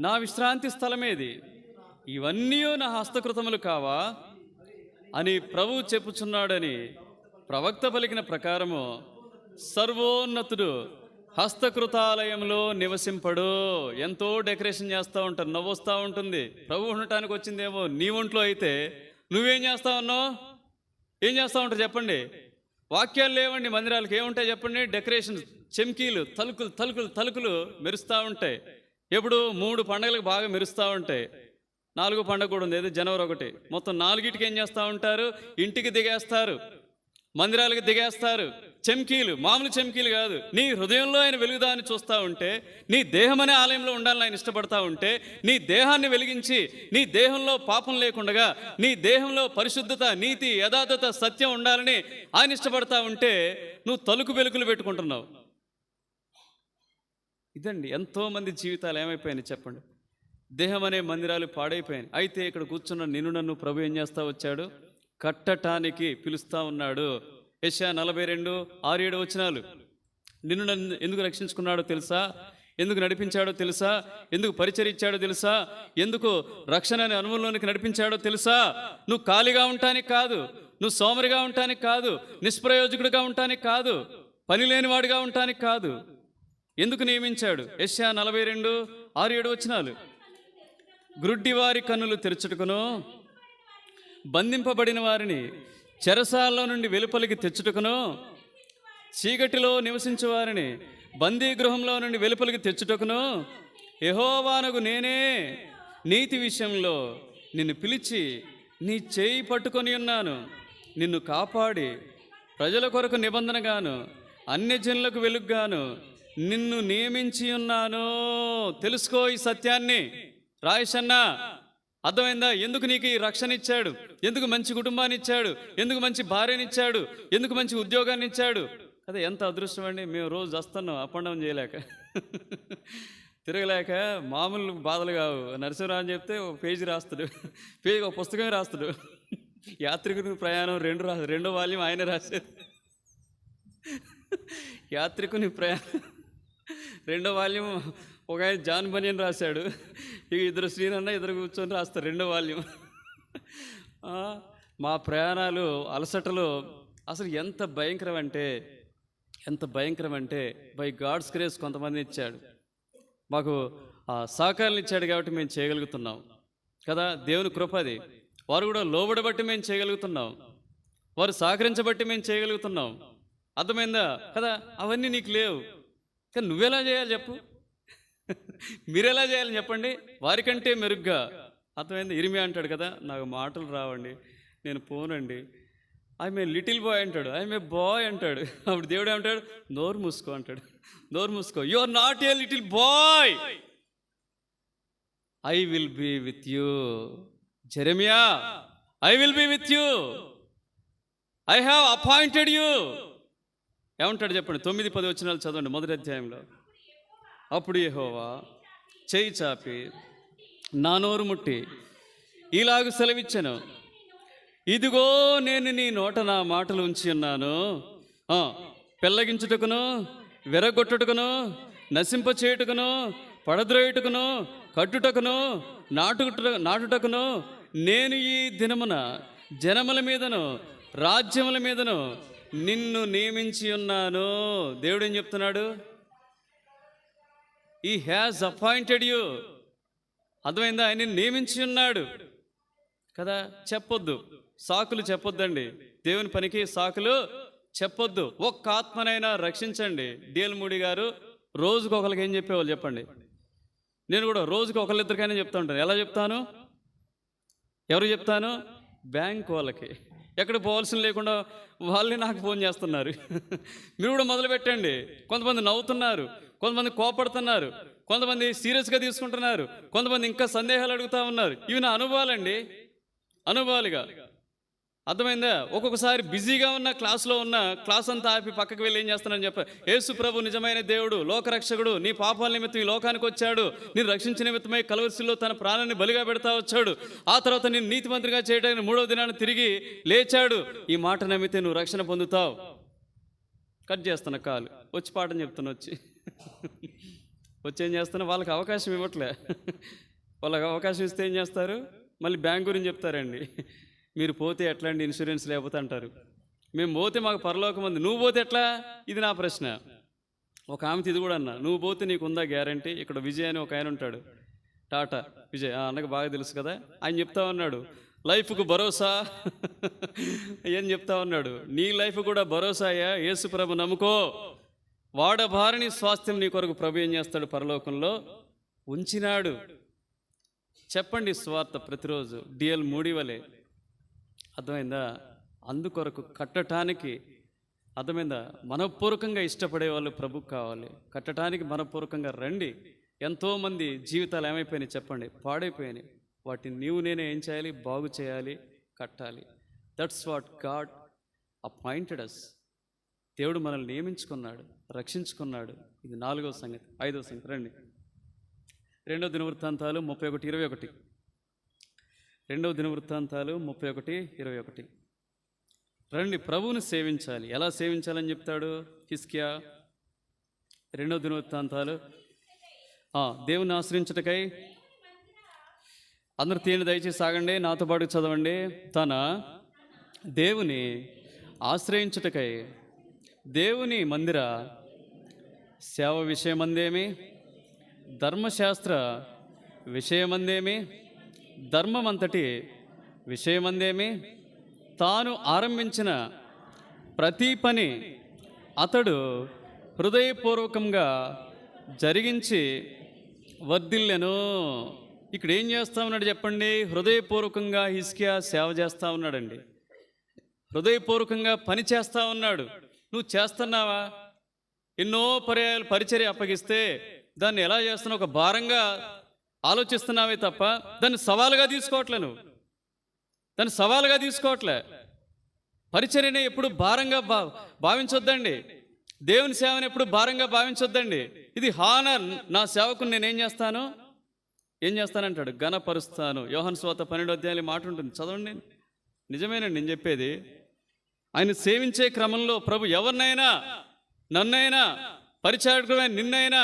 నా విశ్రాంతి స్థలమేది? ఇవన్నీ నా హస్తకృతములు కావా అని ప్రభువు చెప్పుచున్నాడని ప్రవక్త పలికిన ప్రకారము సర్వోన్నతుడు హస్తకృతాలయంలో నివసింపడు. ఎంతో డెకరేషన్ చేస్తూ ఉంటారు, నవ్వొస్తూ ఉంటుంది. ప్రభు ఉండటానికి వచ్చిందేమో. నీ ఒంట్లో అయితే నువ్వేం చేస్తా ఉన్నావు? ఏం చేస్తూ ఉంటారు చెప్పండి? వాక్యాలు లేవండి మందిరాలకు, ఏముంటాయి చెప్పండి? డెకరేషన్, చెమ్కీలు, తలుకులు మెరుస్తూ ఉంటాయి. ఎప్పుడు 3 పండుగలకు బాగా మెరుస్తూ ఉంటాయి. 4వ పండుగ కూడా ఉంది, జనవరి 1. మొత్తం 4కి ఏం చేస్తూ ఉంటారు? ఇంటికి దిగేస్తారు, మందిరాలకు దిగేస్తారు. చెమ్కీలు, మామూలు చెమ్కీలు కాదు. నీ హృదయంలో ఆయన వెలుగుదాన్ని చూస్తూ ఉంటే, నీ దేహం అనే ఆలయంలో ఉండాలని ఆయన ఇష్టపడతా ఉంటే, నీ దేహాన్ని వెలిగించి నీ దేహంలో పాపం లేకుండా, నీ దేహంలో పరిశుద్ధత, నీతి, యథార్థత, సత్యం ఉండాలని ఆయన ఇష్టపడతా ఉంటే నువ్వు తలుకు వెలుగులు పెట్టుకుంటున్నావు. ఇదండి ఎంతోమంది జీవితాలు ఏమైపోయాయి చెప్పండి? దేహం అనే మందిరాలు పాడైపోయాయి. అయితే ఇక్కడ కూర్చున్న నిన్ను నన్ను ప్రభు ఏం చేస్తా వచ్చాడు? కట్టటానికి పిలుస్తూ ఉన్నాడు. యెషయా 42:6-7 వచనాలు. నిన్ను నన్ను ఎందుకు రక్షించుకున్నాడో తెలుసా? ఎందుకు నడిపించాడో తెలుసా? ఎందుకు పరిచరించాడో తెలుసా? ఎందుకు రక్షణ అనే అనుభవంలోనికి నడిపించాడో తెలుసా? నువ్వు ఖాళీగా ఉండటానికి కాదు, నువ్వు సోమరిగా ఉండటానికి కాదు, నిష్ప్రయోజకుడిగా ఉండటానికి కాదు, పని లేనివాడిగా ఉండటానికి కాదు. ఎందుకు నియమించాడు? యెషయా 42:6-7 వచనాలు. గ్రుడ్డివారి కన్నులు తెరచుటకును, బంధింపబడిన వారిని చెరసాలలో నుండి వెలుపలికి తెచ్చుటకును, చీకటిలో నివసించే వారిని బందీ గృహంలో నుండి వెలుపలికి తెచ్చుటకును, యెహోవానగు నేనే నీతి విషయంలో నిన్ను పిలిచి నీ చేయి పట్టుకొని ఉన్నాను. నిన్ను కాపాడి ప్రజల కొరకు నిబంధనగాను అన్యజనులకు వెలుగుగాను నిన్ను నియమించి ఉన్నాను. తెలుసుకో ఈ సత్యాన్ని రాయేషన్నా. అర్థమైందా? ఎందుకు నీకు ఈ రక్షణ ఇచ్చాడు? ఎందుకు మంచి కుటుంబాన్ని ఇచ్చాడు? ఎందుకు మంచి భార్యనిచ్చాడు? ఎందుకు మంచి ఉద్యోగాన్ని ఇచ్చాడు? అదే ఎంత అదృష్టం అండి. మేము రోజు వస్తున్నాం అప్ అండ్ డౌన్ చేయలేక, తిరగలేక. మామూలు బాధలు కావు. నరసింహరావు అని చెప్తే ఒక పేజీ రాస్తాడు, ఒక పుస్తకమే రాస్తాడు. యాత్రికుని ప్రయాణం 2 వాల్యూమ్ ఆయన రాసేది. యాత్రికుని ప్రయాణం 2వ వాల్యూమ్ ఒక ఆయన జాన్ బనియన్ రాశాడు. ఇక 2 శ్రీనన్న కూర్చొని రాస్తారు 2వ వాల్యూమ్. మా ప్రయాణాలు, అలసటలు అసలు ఎంత భయంకరం అంటే బై గాడ్స్ గ్రేస్ కొంతమంది ఇచ్చాడు మాకు, సహకారాలు ఇచ్చాడు కాబట్టి మేము చేయగలుగుతున్నాం కదా. దేవుని కృపది. వారు కూడా లోబడబట్టి మేము చేయగలుగుతున్నాం, వారు సహకరించబట్టి మేము చేయగలుగుతున్నాం. అర్థమైందా కదా? అవన్నీ నీకు లేవు. కానీ నువ్వెలా చేయాలి చెప్పు? మీరెలా చేయాలని చెప్పండి? వారికంటే మెరుగ్గా. అర్థమైంది? ఇరిమియా అంటాడు కదా, నాకు మాటలు రావండి, నేను పోనండి. ఐఎమ్ ఏ లిటిల్ బాయ్ అంటాడు, ఐఎమ్ ఏ బాయ్ అంటాడు. అప్పుడు దేవుడు ఏమంటాడు? నోరు మూసుకో అంటాడు. నోరు మూసుకో. You are not a little boy, I will be with you. Jeremiah, I will be with you, I have appointed you. ఏమంటాడు చెప్పండి? 9-10 వచనాలు చదవండి మొదటి అధ్యాయంలో. అప్పుడు యెహోవా చేయి చాపి నా నోరు ముట్టి ఇలాగ సెలవిచ్చాను, ఇదిగో నేను నీ నోట నా మాటలు ఉంచి ఉన్నాను. పెళ్ళగించుటకును, వెరగొట్టుటకును, నశింపచేయుటకును, పడద్రోయుటకును, కట్టుటకును, నాటుటకును నేను ఈ దినమున జనముల మీదను రాజ్యముల మీదను నిన్ను నియమించి ఉన్నాను. దేవుడు ఏం చెప్తున్నాడు? He has appointed you. అర్థమైందా? ఆయన నియమించి ఉన్నాడు కదా. చెప్పొద్దు, సాకులు చెప్పొద్దండి. దేవుని పనికి సాకులు చెప్పొద్దు. ఒక్క ఆత్మనైనా రక్షించండి. డిఎల్ మూడి గారు రోజుకు ఒకరికి ఏం చెప్పేవాళ్ళు చెప్పండి? నేను కూడా రోజుకు ఒకరిద్దరికైనా చెప్తా ఉంటాను. ఎలా చెప్తాను? ఎవరు చెప్తాను? బ్యాంక్ వాళ్ళకి. ఎక్కడ పోవాల్సిన లేకుండా వాళ్ళే నాకు ఫోన్ చేస్తున్నారు. మీరు కూడా మొదలు పెట్టండి. కొంతమంది నవ్వుతున్నారు, కొంతమంది కోపడుతున్నారు, కొంతమంది సీరియస్గా అర్థమైందా? ఒక్కొక్కసారి బిజీగా ఉన్న క్లాస్లో ఉన్న క్లాస్ అంతా ఆపి పక్కకి వెళ్ళి ఏం చేస్తానని చెప్ప, యేసు ప్రభు నిజమైన దేవుడు, లోకరక్షకుడు, నీ పాపాల నిమిత్తం ఈ లోకానికి వచ్చాడు, నేను రక్షించిన నిమిత్తమై కలువరిశిలో తన ప్రాణాన్ని బలిగా పెడతా వచ్చాడు, ఆ తర్వాత నేను నీతిమంతుడిగా చేయడానికి 3వ దినాన్ని తిరిగి లేచాడు, ఈ మాట నమ్మితే నువ్వు రక్షణ పొందుతావు. కట్ చేస్తున్నా కాలు, వచ్చి పాఠం చెప్తున్నా, వచ్చి ఏం చేస్తున్నా, వాళ్ళకి అవకాశం ఇవ్వట్లే. వాళ్ళకి అవకాశం ఇస్తే ఏం చేస్తారు, మళ్ళీ బ్యాంక్ గురించి చెప్తారండి. మీరు పోతే ఎట్లా అండి, ఇన్సూరెన్స్ లేకపోతే అంటారు. మేము పోతే మాకు పరలోకం ఉంది, నువ్వు పోతే ఎట్లా? ఇది నా ప్రశ్న. ఒక ఆమెతో ఇది కూడా అన్నా, నువ్వు పోతే నీకు ఉందా గ్యారంటీ? ఇక్కడ విజయ్ అని ఒక ఆయన ఉంటాడు, టాటా విజయ్, అన్నకు బాగా తెలుసు కదా, ఆయన చెప్తా ఉన్నాడు, లైఫ్కు భరోసా ఏం చెప్తా ఉన్నాడు, నీ లైఫ్ కూడా భరోసాయా, యేసు ప్రభు నమ్ముకో, వాడభారిని స్వాస్థ్యం నీ కొరకు ప్రభు ఏం చేస్తాడు, పరలోకంలో ఉంచినాడు. చెప్పండి స్వార్థ ప్రతిరోజు డిఎల్ మూడీ వలె. అర్థమైందా? అందుకొరకు కట్టడానికి, అర్థమైందా, మనపూర్వకంగా ఇష్టపడే వాళ్ళు ప్రభుకు కావాలి. కట్టడానికి మనపూర్వకంగా రండి. ఎంతోమంది జీవితాలు ఏమైపోయినాయి చెప్పండి, పాడైపోయినాయి. వాటిని నీవు నేనే ఏం చేయాలి, బాగు చేయాలి, కట్టాలి. దట్స్ వాట్ గాడ్ అపాయింటెడ్ అస్. దేవుడు మనల్ని నియమించుకున్నాడు, రక్షించుకున్నాడు. ఇది 4వ సంగతి. 5వ సంగతి రండి, 2వ దినవృత్తాంతాలు 31:21. 2వ దినవృత్తాంతాలు 31:21. రండి, ప్రభువుని సేవించాలి. ఎలా సేవించాలని చెప్తాడు హిజ్కియా? 2వ దినవృత్తాంతాలు, దేవుని ఆశ్రయించుటకై, అందరూ తీయండి దయచేసి, సాగండి, నాతో పాటు చదవండి. తన దేవుని ఆశ్రయించుటకై దేవుని మందిర సేవ విషయమందేమి, ధర్మశాస్త్ర విషయమందేమి, ధర్మమంతటి విషయమందేమి, తాను ఆరంభించిన ప్రతి పని అతడు హృదయపూర్వకంగా జరిగించి వర్ధిల్లెను. ఇక్కడ ఏం చేస్తా ఉన్నాడు చెప్పండి? హృదయపూర్వకంగా హిజ్కియా సేవ చేస్తూ ఉన్నాడండి, హృదయపూర్వకంగా పని చేస్తూ ఉన్నాడు. నువ్వు చేస్తున్నావా? ఎన్నో పర్యాయాలు పరిచర్య అప్పగిస్తే దాన్ని ఎలా చేస్తున్నావు, ఒక భారంగా ఆలోచిస్తున్నావే తప్ప దాన్ని సవాలుగా తీసుకోవట్లే. నువ్వు దాన్ని సవాలుగా తీసుకోవట్లే. పరిచర్యని ఎప్పుడు భారంగా భావించొద్దండి. దేవుని సేవను ఎప్పుడు భారంగా భావించొద్దండి. ఇది హానర్. నా సేవకుని నేనేం చేస్తాను, ఏం చేస్తానంటాడు, ఘనపరుస్తాను. యోహాను సువార్త 12వ అధ్యాయంలో మాట ఉంటుంది, చదవండి. నిజమేనండి నేను చెప్పేది. ఆయన సేవించే క్రమంలో ప్రభు ఎవరినైనా, నన్నైనా, పరిచారకుడైన నిన్నైనా,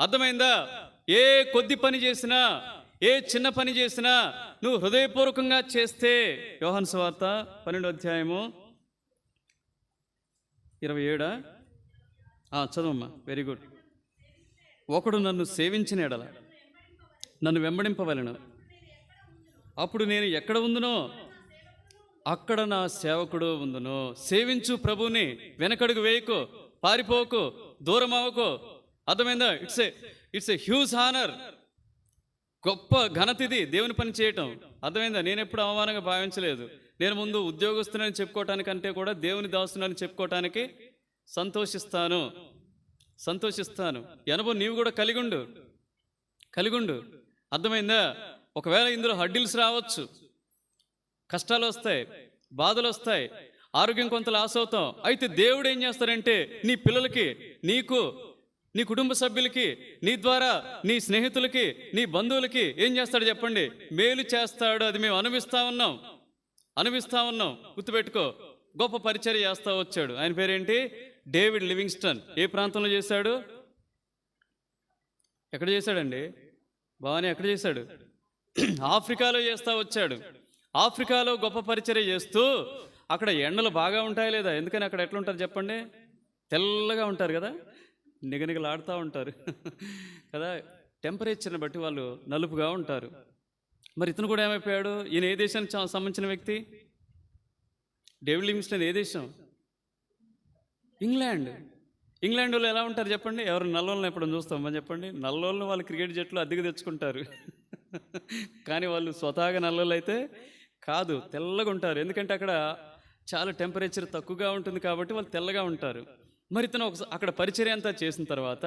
అర్థమైందా, ఏ కొద్ది పని చేసినా, ఏ చిన్న పని చేసినా నువ్వు హృదయపూర్వకంగా చేస్తే, యోహాను సువార్త 12వ అధ్యాయము 27 చదవమ్మా. Very good. ఒకడు నన్ను సేవించిన ఎడల నన్ను వెంబడింపవలెను, అప్పుడు నేను ఎక్కడ ఉందునో అక్కడ నా సేవకుడు ఉందును. సేవించు ప్రభువుని, వెనకడుగు వేయకు, పారిపోకు, దూరం అవ్వకు. అర్థమైందా? It's a huge honour. గొప్ప ఘనత ఇది దేవుని పని చేయటం. అర్థమైందా? నేను ఎప్పుడు అవమానంగా భావించలేదు. నేను ముందు ఉద్యోగస్తునని చెప్పుకోవటానికంటే కూడా దేవుని దాసునని చెప్పుకోవటానికి సంతోషిస్తాను. ఈ అనుభవం నీవు కూడా కలిగుండు. అర్థమైందా? ఒకవేళ ఇందులో హడ్డిల్స్ రావచ్చు, కష్టాలు వస్తాయి, బాధలు వస్తాయి, ఆరోగ్యం కొంత లాస్ అవుతాం. అయితే దేవుడు ఏం చేస్తాడంటే నీ పిల్లలకి, నీకు, నీ కుటుంబ సభ్యులకి, నీ ద్వారా నీ స్నేహితులకి, నీ బంధువులకి ఏం చేస్తాడు చెప్పండి? మేలు చేస్తాడు. అది మేము అనుభవిస్తా ఉన్నాం. గుర్తుపెట్టుకో. గొప్ప పరిచర్య చేస్తూ వచ్చాడు. ఆయన పేరేంటి? David Livingstone. ఏ ప్రాంతంలో చేశాడు? ఎక్కడ చేశాడండి? భవానీ ఎక్కడ చేశాడు? ఆఫ్రికాలో చేస్తూ వచ్చాడు. ఆఫ్రికాలో గొప్ప పరిచర్య చేస్తూ, అక్కడ ఎండలు బాగా ఉంటాయి లేదా? ఎందుకని అక్కడ ఎట్లుంటారు చెప్పండి? తెల్లగా ఉంటారు కదా, నిగనిగలాడుతూ ఉంటారు కదా, టెంపరేచర్ని బట్టి వాళ్ళు నలుపుగా ఉంటారు. మరి ఇతను కూడా ఏమైపోయాడు? ఈయన ఏ దేశానికి సంబంధించిన వ్యక్తి? డేవిడ్ లివింగ్స్టన్ ఏ దేశం? ఇంగ్లాండ్ వాళ్ళు ఎలా ఉంటారు చెప్పండి? ఎవరు నల్లోళ్ళని ఎప్పుడు చూస్తామని చెప్పండి? నల్లోళ్ళని వాళ్ళు క్రికెట్ జట్లు అద్దెకు తెచ్చుకుంటారు కానీ వాళ్ళు స్వతహాగా నల్లోళ్ళు అయితే కాదు, తెల్లగా ఉంటారు. ఎందుకంటే అక్కడ చాలా టెంపరేచర్ తక్కువగా ఉంటుంది కాబట్టి వాళ్ళు తెల్లగా ఉంటారు. మరి ఇతను అక్కడ పరిచర్య అంతా చేసిన తర్వాత,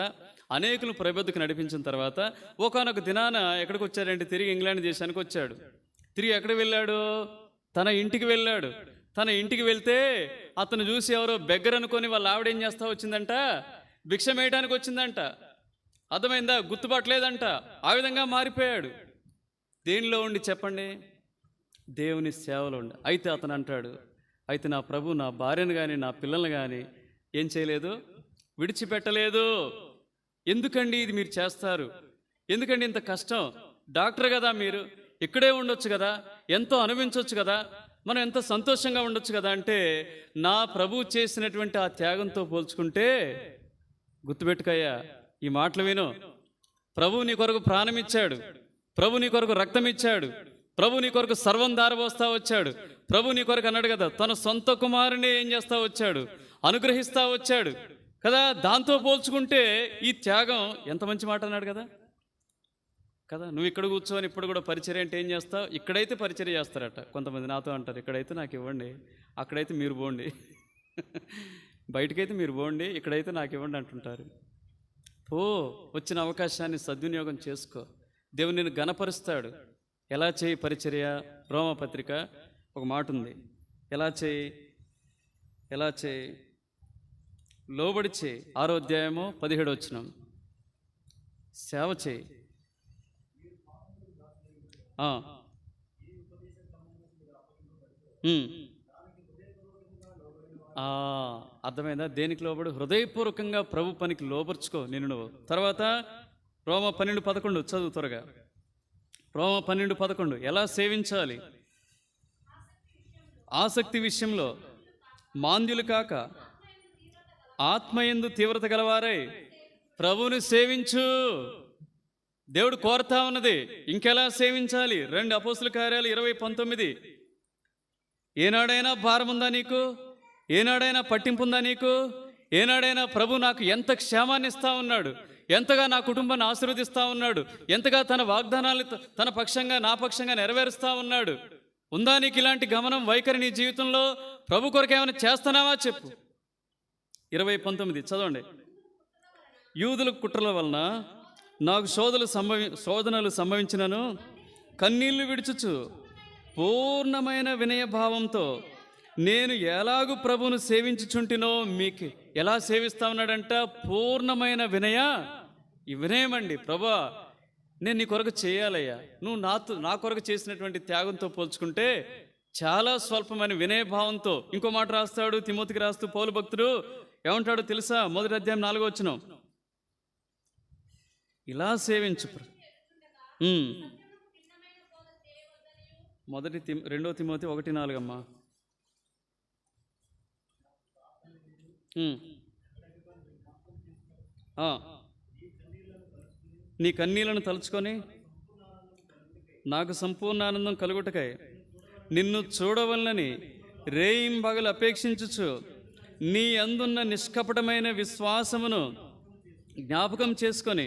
అనేకులు ప్రబోధకు నడిపించిన తర్వాత, ఒకానొక దినాన ఎక్కడికి వచ్చాడంటే తిరిగి ఇంగ్లాండ్ దేశానికి వచ్చాడు. తిరిగి ఎక్కడికి వెళ్ళాడు? తన ఇంటికి వెళ్ళాడు. తన ఇంటికి వెళ్తే అతను చూసి ఎవరో బెగ్గర్ అనుకొని వాళ్ళ ఆవిడ ఏం చేస్తా వచ్చిందంట, భిక్ష వేయడానికి వచ్చిందంట. అర్థమైందా? గుర్తుపట్టలేదంట. ఆ విధంగా మారిపోయాడు. దేనిలో ఉండి చెప్పండి? దేవుని సేవలో ఉండి. అయితే అతను అంటాడు, అయితే నా ప్రభు నా భార్యను కానీ నా పిల్లల్ని కానీ ఏం చేయలేదు, విడిచిపెట్టలేదు. ఎందుకండి ఇది మీరు చేస్తారు? ఎందుకండి ఇంత కష్టం? డాక్టర్ కదా మీరు, ఇక్కడే ఉండొచ్చు కదా, ఎంతో అనుభవించవచ్చు కదా, మనం ఎంత సంతోషంగా ఉండొచ్చు కదా అంటే, నా ప్రభు చేసినటువంటి ఆ త్యాగంతో పోల్చుకుంటే, గుర్తుపెట్టుకయ్యా, ఈ మాటలు విను. ప్రభు నీ కొరకు ప్రాణం ఇచ్చాడు, ప్రభు నీ కొరకు రక్తం ఇచ్చాడు, ప్రభు నీ కొరకు సర్వం దారబోస్తా వచ్చాడు. ప్రభు నీ కొరకు అన్నాడు కదా, తన సొంత కుమారుని ఏం చేస్తా వచ్చాడు, అనుగ్రహిస్తా వచ్చాడు కదా. దాంతో పోల్చుకుంటే ఈ త్యాగం ఎంత మంచి మాట అన్నాడు కదా. నువ్వు ఇక్కడ కూర్చొని ఇప్పుడు కూడా పరిచర్య అంటే ఏం చేస్తావు? ఇక్కడైతే పరిచర్య చేస్తారట కొంతమంది. నాతో అంటారు, ఇక్కడైతే నాకు ఇవ్వండి, అక్కడైతే మీరు పోండి, బయటకైతే మీరు పోండి, ఇక్కడైతే నాకు ఇవ్వండి అంటుంటారు. వచ్చిన అవకాశాన్ని సద్వినియోగం చేసుకో. దేవుడు నిన్ను ఘనపరుస్తాడు. ఎలా చేయి పరిచర్య? రోమపత్రిక ఒక మాట ఉంది. ఎలా చేయి? లోబడి చేయి. 6వ అధ్యాయము 17వ వచనం. సేవ చేయి. అర్థమైందా? దేనికి లోబడు? హృదయపూర్వకంగా ప్రభు పనికి లోపరుచుకో నిన్ను నువ్వు. తర్వాత రోమ 12:11 చదువు త్వరగా. రోమ 12:11 ఎలా సేవించాలి? ఆసక్తి విషయంలో మాంద్యులు కాక ఆత్మయందు తీవ్రత గలవారై ప్రభువుని సేవించు. దేవుడు కోరుతా ఉన్నది. ఇంకెలా సేవించాలి? 2 అపోస్తుల కార్యాలు 20:19. ఏనాడైనా భారం ఉందా నీకు? ఏనాడైనా పట్టింపు ఉందా నీకు? ఏనాడైనా ప్రభు నాకు ఎంత క్షేమాన్ని ఇస్తా ఉన్నాడు, ఎంతగా నా కుటుంబాన్ని ఆశీర్వదిస్తా ఉన్నాడు, ఎంతగా తన వాగ్దానాలు తన పక్షంగా నా పక్షంగా నెరవేరుస్తా ఉన్నాడు. ఉందా నీకు ఇలాంటి గమనం, వైఖరి నీ జీవితంలో? ప్రభు కొరకు ఏమైనా చేస్తున్నావా చెప్పు. 20:19 చదవండి. యూదుల కుట్రల వలన నాకు శోధనలు సంభవించినను కన్నీళ్లు విడుచుచు పూర్ణమైన వినయభావంతో నేను ఎలాగూ ప్రభువును సేవించుచుంటినో మీకు ఎలా సేవిస్తా ఉన్నాడంట? పూర్ణమైన ఈ వినయం అండి. ప్రభా, నేను నీ కొరకు చేయాలయ్యా, నువ్వు నా కొరకు చేసినటువంటి త్యాగంతో పోల్చుకుంటే చాలా స్వల్పమైన వినయభావంతో. ఇంకో మాట రాస్తాడు తిమోతికి రాస్తూ పౌలు భక్తుడు ఏమంటాడు తెలుసా? 1వ అధ్యాయం 4వ వచనం. ఇలా సేవించు. 2వ తిమోతి 1:4 అమ్మా. నీ కన్నీళ్లను తలుచుకొని నాకు సంపూర్ణ ఆనందం కలుగుటకై నిన్ను చూడవలనని రేయింబగలు అపేక్షించుచు నీ అందున్న నిష్కపటమైన విశ్వాసమును జ్ఞాపకం చేసుకొని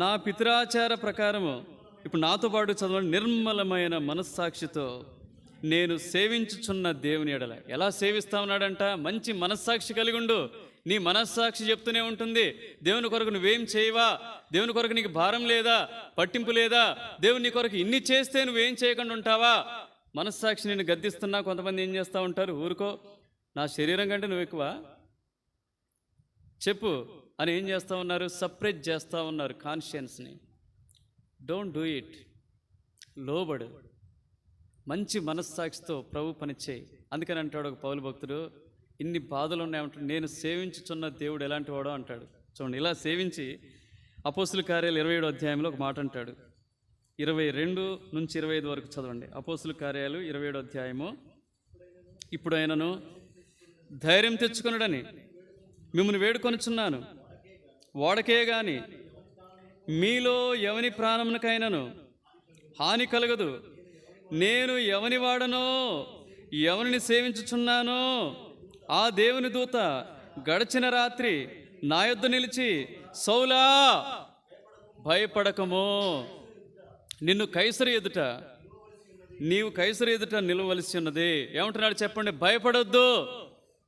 నా పితరాచార ప్రకారము, ఇప్పుడు నాతో పాటు చదవండి, నిర్మలమైన మనస్సాక్షితో నేను సేవించుచున్న దేవుని ఎడల. ఎలా సేవిస్తా ఉన్నాడంట? మంచి మనస్సాక్షి కలిగి ఉండు. నీ మనస్సాక్షి చెప్తూనే ఉంటుంది, దేవుని కొరకు నువ్వేం చేయవా, దేవుని కొరకు నీకు భారం లేదా, పట్టింపు లేదా, దేవుని నీ కొరకు ఇన్ని చేస్తే నువ్వేం చేయకుండా ఉంటావా? మనస్సాక్షి నేను గద్దిస్తున్నా. కొంతమంది ఏం చేస్తూ ఉంటారు, ఊరుకో, నా శరీరం కంటే నువ్వు ఎక్కువ చెప్పు అని ఏం చేస్తూ ఉన్నారు? సప్రెస్ చేస్తూ ఉన్నారు కాన్షియన్స్ని. Don't do it. లోబడు. మంచి మనస్సాక్షితో ప్రభు పని చేయి. అందుకని అంటాడు ఒక పౌలు భక్తుడు, ఇన్ని బాధలు ఉన్నాయంటాడు, నేను సేవించుచున్న దేవుడు ఎలాంటి వాడో అంటాడు. చూడండి, ఇలా సేవించి అపోస్తుల కార్యాలు 27వ అధ్యాయంలో ఒక మాట అంటాడు. 22 నుంచి 25 వరకు చదవండి. అపోస్తుల కార్యాలు 27వ అధ్యాయము. ఇప్పుడు ఆయనను ధైర్యం తెచ్చుకొనుడని మిమ్మల్ని వేడుకొనుచున్నాను, వాడకే గాని మీలో ఎవని ప్రాణమునకైనను హాని కలగదు. నేను ఎవని వాడనో, ఎవరిని సేవించుచున్నానో ఆ దేవుని దూత గడిచిన రాత్రి నా యొద్ద నిలిచి, సౌలా భయపడకము, నీవు కైసరు ఎదుట నిలవలసి ఉన్నది. ఏమంటున్నాడు చెప్పండి? భయపడొద్దు.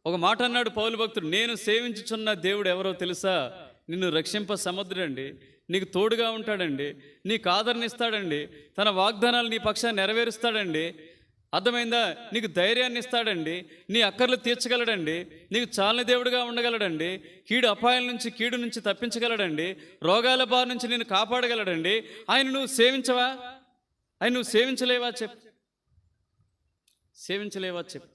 ఒక మాట అన్నాడు పౌలు భక్తుడు, నేను సేవించుచున్న దేవుడు ఎవరో తెలుసా? నిన్ను రక్షింప సముద్రుడండి, నీకు తోడుగా ఉంటాడండి, నీకు ఆదరణ ఇస్తాడండి, తన వాగ్దానాలు నీ పక్షాన్ని నెరవేరుస్తాడండి. అర్థమైందా? నీకు ధైర్యాన్ని ఇస్తాడండి, నీ అక్కర్లు తీర్చగలడండి, నీకు చాలని దేవుడిగా ఉండగలడండి, కీడు నుంచి తప్పించగలడండి, రోగాల బారి నుంచి నేను కాపాడగలడండి. ఆయన నువ్వు సేవించవా? ఆయన నువ్వు సేవించలేవా చెప్పు, సేవించలేవా చెప్పు.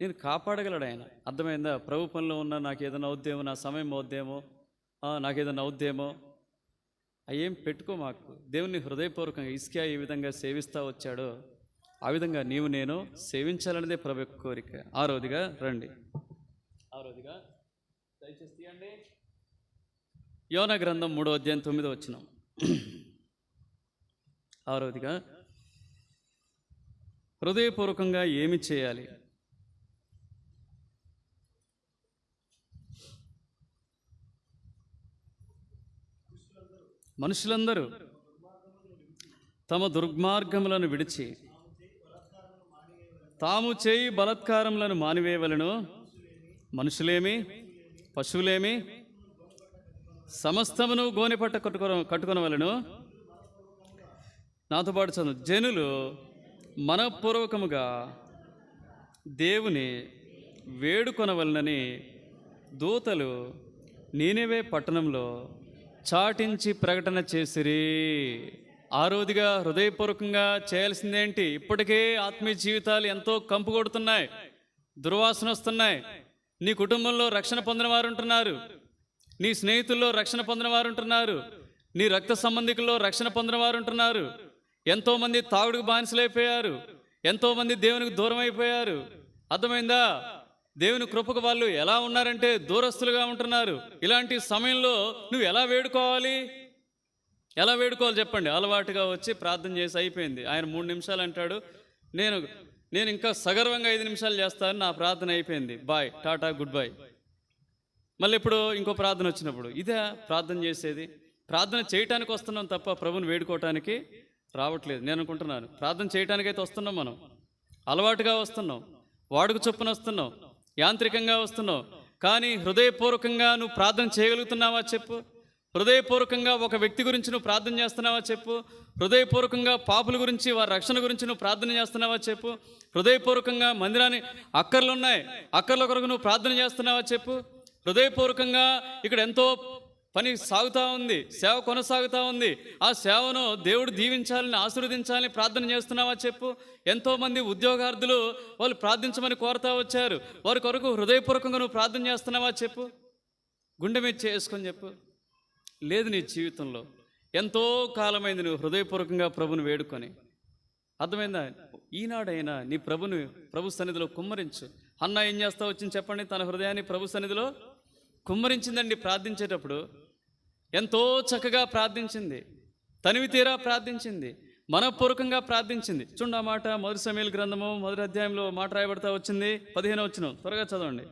నేను కాపాడగలడు ఆయన. అర్థమైందా? ప్రభు పనిలో ఉన్న నాకు ఏదైనా అవుద్దేమో, నా సమయం అవుద్దేమో, నాకు ఏదైనా అవుద్దేమో, అయ్యేం పెట్టుకో మాకు. దేవుని హృదయపూర్వకంగా హిజ్కియా ఏ విధంగా సేవిస్తూ వచ్చాడో ఆ విధంగా నీవు నేను సేవించాలనేదే ప్రభు యొక్క కోరిక. ఆరోదిగా రండి, ఆరోదిగా దయచేసి తీయండి. యోనా గ్రంథం 3వ అధ్యాయం 9వ వచనం. ఆరోదిగా హృదయపూర్వకంగా ఏమి చేయాలి? మనుషులందరూ తమ దుర్మార్గములను విడిచి తాము చేయి బలాత్కారములను మానివేయవలెను. మనుషులేమి, పశువులేమి, సమస్తమును గోనెపట్ట కట్టుకొనవలెను. నాతో పాటు చదువు. జనులు మనపూర్వకముగా దేవుని వేడుకొనవలనని దూతలు నీనెవే పట్టణంలో చాటించి ప్రకటన చేసిరి. ఆరోదిగా హృదయపూర్వకంగా చేయాల్సిందేంటి? ఇప్పటికే ఆత్మీయ జీవితాలు ఎంతో కంపు కొడుతున్నాయి, దుర్వాసన వస్తున్నాయి. నీ కుటుంబంలో రక్షణ పొందిన వారు ఉంటున్నారు, నీ స్నేహితుల్లో రక్షణ పొందిన వారు ఉంటున్నారు, నీ రక్త సంబంధికుల్లో రక్షణ పొందిన వారు ఉంటున్నారు. ఎంతోమంది తాగుడుకు బానిసలైపోయారు, ఎంతోమంది దేవునికి దూరం అయిపోయారు. అర్థమైందా? దేవుని కృపకు వాళ్ళు ఎలా ఉన్నారంటే దూరస్తులుగా ఉంటున్నారు. ఇలాంటి సమయంలో నువ్వు ఎలా వేడుకోవాలి? ఎలా వేడుకోవాలి చెప్పండి? అలవాటుగా వచ్చి ప్రార్థన చేసి అయిపోయింది. ఆయన 3 నిమిషాలు అంటాడు, నేను ఇంకా సగర్వంగా 5 నిమిషాలు చేస్తాను, నా ప్రార్థన అయిపోయింది, బాయ్, టాటా, గుడ్ బై. మళ్ళీ ఇప్పుడు ఇంకో ప్రార్థన వచ్చినప్పుడు ఇదే ప్రార్థన చేసేది. ప్రార్థన చేయటానికి వస్తున్నాం తప్ప ప్రభుని వేడుకోవటానికి రావట్లేదు. నేను అనుకుంటున్నాను ప్రార్థన చేయటానికైతే వస్తున్నాం, మనం అలవాటుగా వస్తున్నాం, వాడుక చొప్పున వస్తున్నాం, యాంత్రికంగా వస్తున్నావు. కానీ హృదయపూర్వకంగా నువ్వు ప్రార్థన చేయగలుగుతున్నావా చెప్పు? హృదయపూర్వకంగా ఒక వ్యక్తి గురించి నువ్వు ప్రార్థన చేస్తున్నావా చెప్పు? హృదయపూర్వకంగా పాపుల గురించి, వారి రక్షణ గురించి నువ్వు ప్రార్థన చేస్తున్నావా చెప్పు? హృదయపూర్వకంగా మందిరాన్ని అక్కర్లున్నాయి, అక్కర్ల కొరకు నువ్వు ప్రార్థన చేస్తున్నావా చెప్పు? హృదయపూర్వకంగా ఇక్కడ ఎంతో పని సాగుతూ ఉంది, సేవ కొనసాగుతూ ఉంది, ఆ సేవను దేవుడు దీవించాలని, ఆశీర్వదించాలని ప్రార్థన చేస్తున్నావా చెప్పు? ఎంతోమంది ఉద్యోగార్థులు వాళ్ళు ప్రార్థించమని కోరుతూ వచ్చారు, వారి కొరకు హృదయపూర్వకంగా నువ్వు ప్రార్థన చేస్తున్నావా చెప్పు? గుండె మీద చేసుకొని చెప్పు. లేదు, నీ జీవితంలో ఎంతో కాలమైంది నువ్వు హృదయపూర్వకంగా ప్రభుని వేడుకొని. అర్థమైందా? ఈనాడైనా నీ ప్రభు సన్నిధిలో కుమ్మరించు. హన్నా ఏం చేస్తా వచ్చింది చెప్పండి? తన హృదయాన్ని ప్రభు సన్నిధిలో కుమ్మరించిందండి. ప్రార్థించేటప్పుడు ఎంతో చక్కగా ప్రార్థించింది, తనివి తీరా ప్రార్థించింది, మనపూర్వకంగా ప్రార్థించింది. చూడండి ఆ మాట, 1 సమూయేలు గ్రంథము 1వ అధ్యాయంలో మాట రాయబడతా వచ్చింది. 15వ వచనం త్వరగా చదవండి.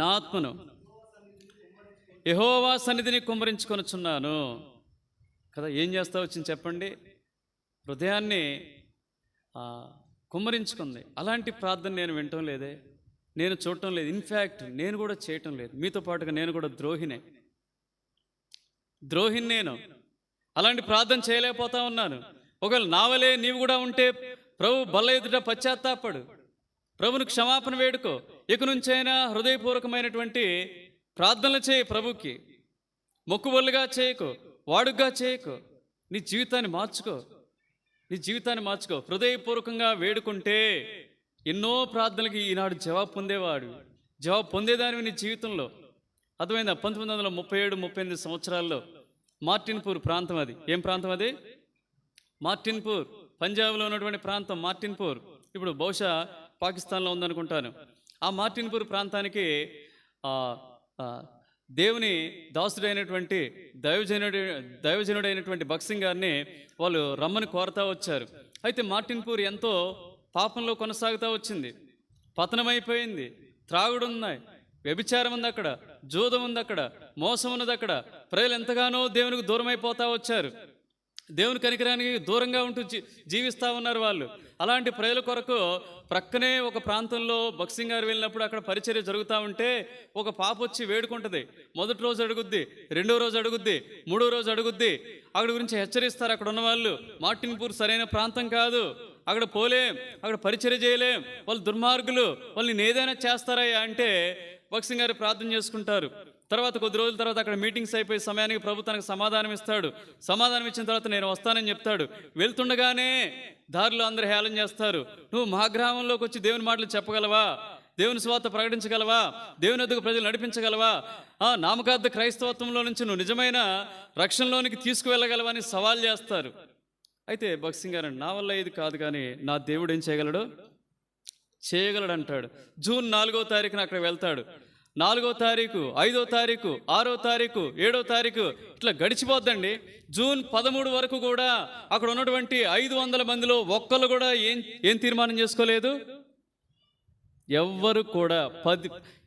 నా ఆత్మను యెహోవా సన్నిధిని కుమ్మరించుకొనుచున్నాను కదా. ఏం చేస్తా వచ్చింది చెప్పండి? హృదయాన్ని కుమ్మరించుకుంది. అలాంటి ప్రార్థన నేను వినటం లేదే, నేను చూడటం లేదు, ఇన్ఫ్యాక్ట్ నేను కూడా చేయటం లేదు. మీతో పాటుగా నేను కూడా ద్రోహిని నేను. అలాంటి ప్రార్థన చేయలేకపోతా ఉన్నాను. ఒకవేళ నావలే నీవు కూడా ఉంటే ప్రభు బల్ల ఎదుట పశ్చాత్తాపడు, ప్రభుని క్షమాపణ వేడుకో. ఇక నుంచైనా హృదయపూర్వకమైనటువంటి ప్రార్థనలు చేయి. ప్రభుకి మొక్కుబొల్లుగా చేయకు, వాడుగా చేయకు. నీ జీవితాన్ని మార్చుకో. హృదయపూర్వకంగా వేడుకుంటే ఎన్నో ప్రార్థనలకి ఈనాడు జవాబు పొందేదానివి నీ జీవితంలో. అర్థమైందా? 1937-38 సంవత్సరాల్లో మార్టిన్పూర్ ప్రాంతం, అది ఏం ప్రాంతం? అది మార్టిన్పూర్, పంజాబ్లో ఉన్నటువంటి ప్రాంతం మార్టిన్పూర్. ఇప్పుడు బహుశా పాకిస్తాన్లో ఉందనుకుంటాను. ఆ మార్టిన్పూర్ ప్రాంతానికి దేవుని దాసుడైనటువంటి దైవజనుడైనటువంటి భగత్ సింగ్ గారిని వాళ్ళు రమ్మని కోరుతా వచ్చారు. అయితే మార్టిన్పూర్ ఎంతో పాపంలో కొనసాగుతూ వచ్చింది, పతనమైపోయింది. త్రాగుడు ఉన్నాయి, వ్యభిచారం ఉంది అక్కడ, జూదం ఉంది అక్కడ, మోసం ఉన్నది అక్కడ. ప్రజలు ఎంతగానో దేవునికి దూరం అయిపోతా వచ్చారు, దేవుని కనికరానికి దూరంగా ఉంటూ జీవిస్తూ ఉన్నారు వాళ్ళు. అలాంటి ప్రజల కొరకు ప్రక్కనే ఒక ప్రాంతంలో భగత్ సింగ్ గారు వెళ్ళినప్పుడు అక్కడ పరిచర్య జరుగుతూ ఉంటే ఒక పాప వచ్చి వేడుకుంటుంది. మొదటి రోజు అడుగుద్ది, 2వ రోజు అడుగుద్ది, 3వ రోజు అడుగుద్ది. అక్కడ గురించి హెచ్చరిస్తారు అక్కడ ఉన్న వాళ్ళు. మార్టిన్పూర్ సరైన ప్రాంతం కాదు, అక్కడ పోలేం, అక్కడ పరిచర్య చేయలేం, వాళ్ళు దుర్మార్గులు, వాళ్ళు నేను ఏదైనా చేస్తారయ్యా అంటే భక్సింగ్ గారు ప్రార్థన చేసుకుంటారు. తర్వాత కొద్ది రోజుల తర్వాత అక్కడ మీటింగ్స్ అయిపోయి సమయానికి ప్రభు తనకు సమాధానం ఇస్తాడు. సమాధానం ఇచ్చిన తర్వాత నేను వస్తానని చెప్తాడు. వెళ్తుండగానే దారిలో అందరూ హేళన చేస్తారు. నువ్వు మా గ్రామంలోకి వచ్చి దేవుని మాటలు చెప్పగలవా? దేవుని స్వార్థ ప్రకటించగలవా? దేవుని వద్దకు ప్రజలు నడిపించగలవా? నామకార్థ క్రైస్తవత్వంలో నుంచి నువ్వు నిజమైన రక్షణలోనికి తీసుకువెళ్ళగలవా అని సవాల్ చేస్తారు. అయితే భక్సింగ్ గారు నా వల్ల ఇది కాదు, కానీ నా దేవుడు ఏం చేయగలడు? చేయగలడు అంటాడు. జూన్ 4వ తారీఖున అక్కడ వెళ్తాడు. 4వ తారీఖు, 5వ తారీఖు, 6వ తారీఖు, 7వ తారీఖు ఇట్లా గడిచిపోద్దండి. జూన్ 13 వరకు కూడా అక్కడ ఉన్నటువంటి 500 మందిలో ఒక్కళ్ళు కూడా ఏం తీర్మానం చేసుకోలేదు. ఎవ్వరు కూడా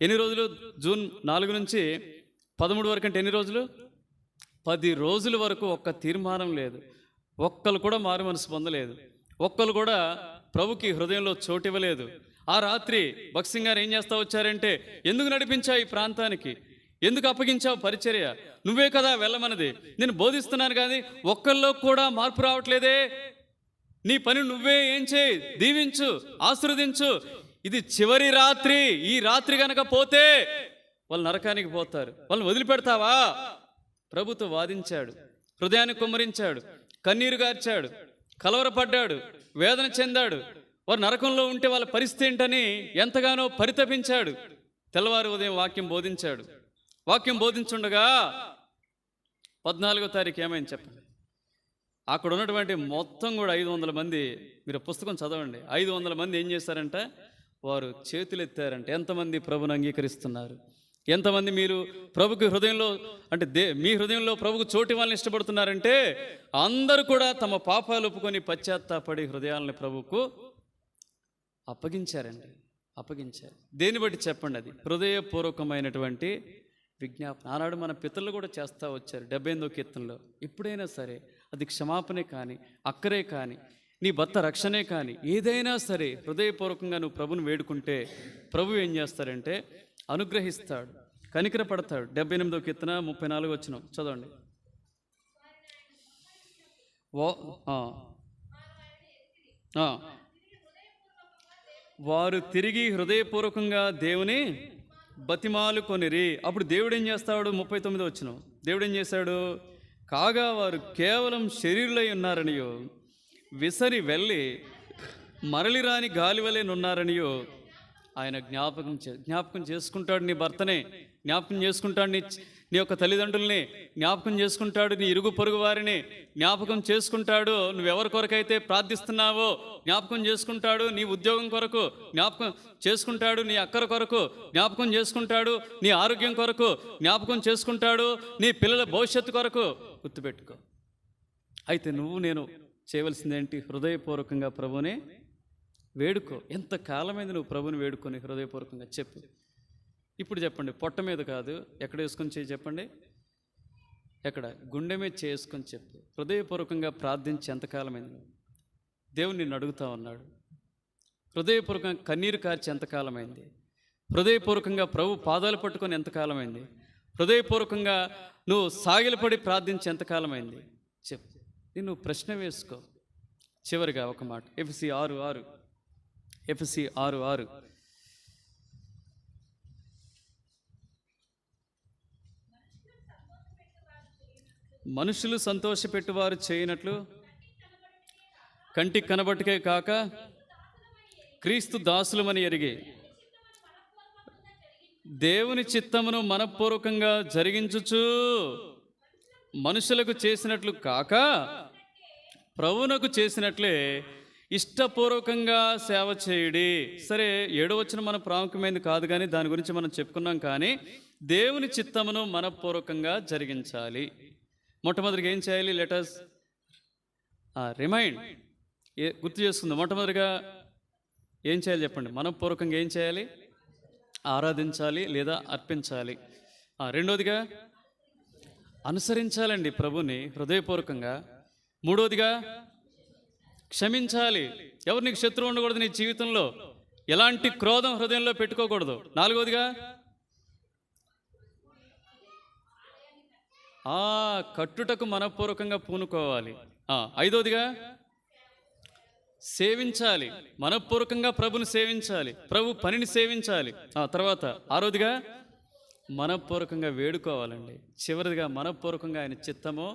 ఎన్ని రోజులు? జూన్ 4 నుంచి 13 వరకు అంటే ఎన్ని రోజులు? 10 రోజుల వరకు ఒక్క తీర్మానం లేదు. ఒక్కరు కూడా మారు మనసు పొందలేదు. ఒక్కరు కూడా ప్రభుకి హృదయంలో చోటు ఇవ్వలేదు. ఆ రాత్రి భక్సింగ్ గారు ఏం చేస్తా వచ్చారంటే, ఎందుకు నడిపించావు ఈ ప్రాంతానికి? ఎందుకు అప్పగించావు పరిచర్య? నువ్వే కదా వెళ్ళమన్నది. నేను బోధిస్తున్నాను కానీ ఒక్కళ్ళలో కూడా మార్పు రావట్లేదే. నీ పని నువ్వే ఏం చేయి, దీవించు, ఆశీర్వదించు. ఇది చివరి రాత్రి. ఈ రాత్రి కనుక పోతే వాళ్ళు నరకానికి పోతారు. వాళ్ళని వదిలిపెడతావా? ప్రభుతో వాదించాడు, హృదయాన్ని కుమ్మరించాడు, కన్నీరు గార్చాడు, కలవరపడ్డాడు, వేదన చెందాడు. వారు నరకంలో ఉంటే వాళ్ళ పరిస్థితి ఏంటని ఎంతగానో పరితపించాడు. తెల్లవారు ఉదయం వాక్యం బోధించాడు. వాక్యం బోధించుండగా 14వ తారీఖు ఏమైంది చెప్పండి? అక్కడ ఉన్నటువంటి మొత్తం కూడా 500 మంది, మీరు పుస్తకం చదవండి, 500 మంది ఏం చేశారంట? వారు చేతులు ఎత్తారంట. ఎంతమంది ప్రభుని అంగీకరిస్తున్నారు? ఎంతమంది మీరు ప్రభుకి హృదయంలో అంటే మీ హృదయంలో ప్రభుకు చోటు ఇవ్వాలని ఇష్టపడుతున్నారంటే అందరూ కూడా తమ పాపాలు ఒప్పుకొని పశ్చాత్తాపడి హృదయాలని ప్రభుకు అప్పగించారండి. అప్పగించారు. దేన్ని బట్టి చెప్పండి? అది హృదయపూర్వకమైనటువంటి విజ్ఞాపన. ఆనాడు మన పితరులు కూడా చేస్తూ వచ్చారు. 78వ కీర్తనలో ఎప్పుడైనా సరే అది క్షమాపణే కానీ, అక్కరే కానీ, నీ భర్త రక్షణే కానీ, ఏదైనా సరే హృదయపూర్వకంగా నువ్వు ప్రభుని వేడుకుంటే ప్రభు ఏం చేస్తారంటే అనుగ్రహిస్తాడు, కనికర పడతాడు. 78వ కీర్తన 34 వచనం చదవండి. వారు తిరిగి హృదయపూర్వకంగా దేవుని బతిమాలు కొనిరి. అప్పుడు దేవుడు ఏం చేస్తాడు? 39వ వచనం. దేవుడు ఏం చేశాడు? కాగా వారు కేవలం శరీరులై ఉన్నారనియో, విసరి మరలి రాని గాలివలే నున్నారనియో ఆయన జ్ఞాపకం చేసుకుంటాడు. నీ భర్తనే జ్ఞాపకం చేసుకుంటాడు, నీ యొక్క తల్లిదండ్రుల్ని జ్ఞాపకం చేసుకుంటాడు, నీ ఇరుగు పొరుగు వారిని జ్ఞాపకం చేసుకుంటాడు. నువ్వెవరి కొరకైతే ప్రార్థిస్తున్నావో జ్ఞాపకం చేసుకుంటాడు. నీ ఉద్యోగం కొరకు జ్ఞాపకం చేసుకుంటాడు, నీ అక్కర కొరకు జ్ఞాపకం చేసుకుంటాడు, నీ ఆరోగ్యం కొరకు జ్ఞాపకం చేసుకుంటాడు, నీ పిల్లల భవిష్యత్తు కొరకు. గుర్తుపెట్టుకో. అయితే నేను చేయవలసిందేంటి? హృదయపూర్వకంగా ప్రభుని వేడుకో. ఎంత కాలమైంది నువ్వు ప్రభుని వేడుకొని హృదయపూర్వకంగా? చెప్పు. ఇప్పుడు చెప్పండి, పొట్ట మీద కాదు, ఎక్కడ వేసుకొని చేయి చెప్పండి? ఎక్కడ? గుండె మీద చేసుకొని చెప్పు. హృదయపూర్వకంగా ప్రార్థించి ఎంతకాలమైంది? దేవుని నిన్ను అడుగుతా ఉన్నాడు. హృదయపూర్వకంగా కన్నీరు కార్చి ఎంతకాలమైంది? హృదయపూర్వకంగా ప్రభు పాదాలు పట్టుకొని ఎంతకాలమైంది? హృదయపూర్వకంగా నువ్వు సాగిలపడి ప్రార్థించి ఎంతకాలమైంది? చెప్పు. నేను ప్రశ్న వేసుకో. చివరిగా ఒక మాట, ఎఫెసీ 6:6. ఎఫెసీ 6:6. మనుషులు సంతోషపెట్టువారు చేయనట్లు కంటికి కనబట్టుకే కాక క్రీస్తు దాసులమని ఎరిగి దేవుని చిత్తమును మనపూర్వకంగా జరిగించుచు మనుషులకు చేసినట్లు కాక ప్రభువునకు చేసినట్లే ఇష్టపూర్వకంగా సేవ చేయుడి. సరే, 7వ వచనం మన ప్రాముఖ్యమైనది కాదు, కానీ దాని గురించి మనం చెప్పుకున్నాం. కానీ దేవుని చిత్తమును మనపూర్వకంగా జరిగించాలి. మొట్టమొదటిగా ఏం చేయాలి? లెటస్ రిమైండ్, గుర్తు చేసుకుందాం. మొట్టమొదటిగా ఏం చేయాలి చెప్పండి? మనపూర్వకంగా ఏం చేయాలి? ఆరాధించాలి లేదా అర్పించాలి. రెండోదిగా అనుసరించాలండి ప్రభుని హృదయపూర్వకంగా. మూడోదిగా క్షమించాలి. ఎవరు నీకు శత్రువు ఉండకూడదు నీ జీవితంలో, ఎలాంటి క్రోధం హృదయంలో పెట్టుకోకూడదు. నాలుగోదిగా కట్టుటకు మనపూర్వకంగా పూనుకోవాలి. ఐదోదిగా సేవించాలి, మనపూర్వకంగా ప్రభుని సేవించాలి, ప్రభు పనిని సేవించాలి. ఆ తర్వాత ఆరోదిగా మనపూర్వకంగా వేడుకోవాలండి. చివరిదిగా మనపూర్వకంగా ఆయన చిత్తమో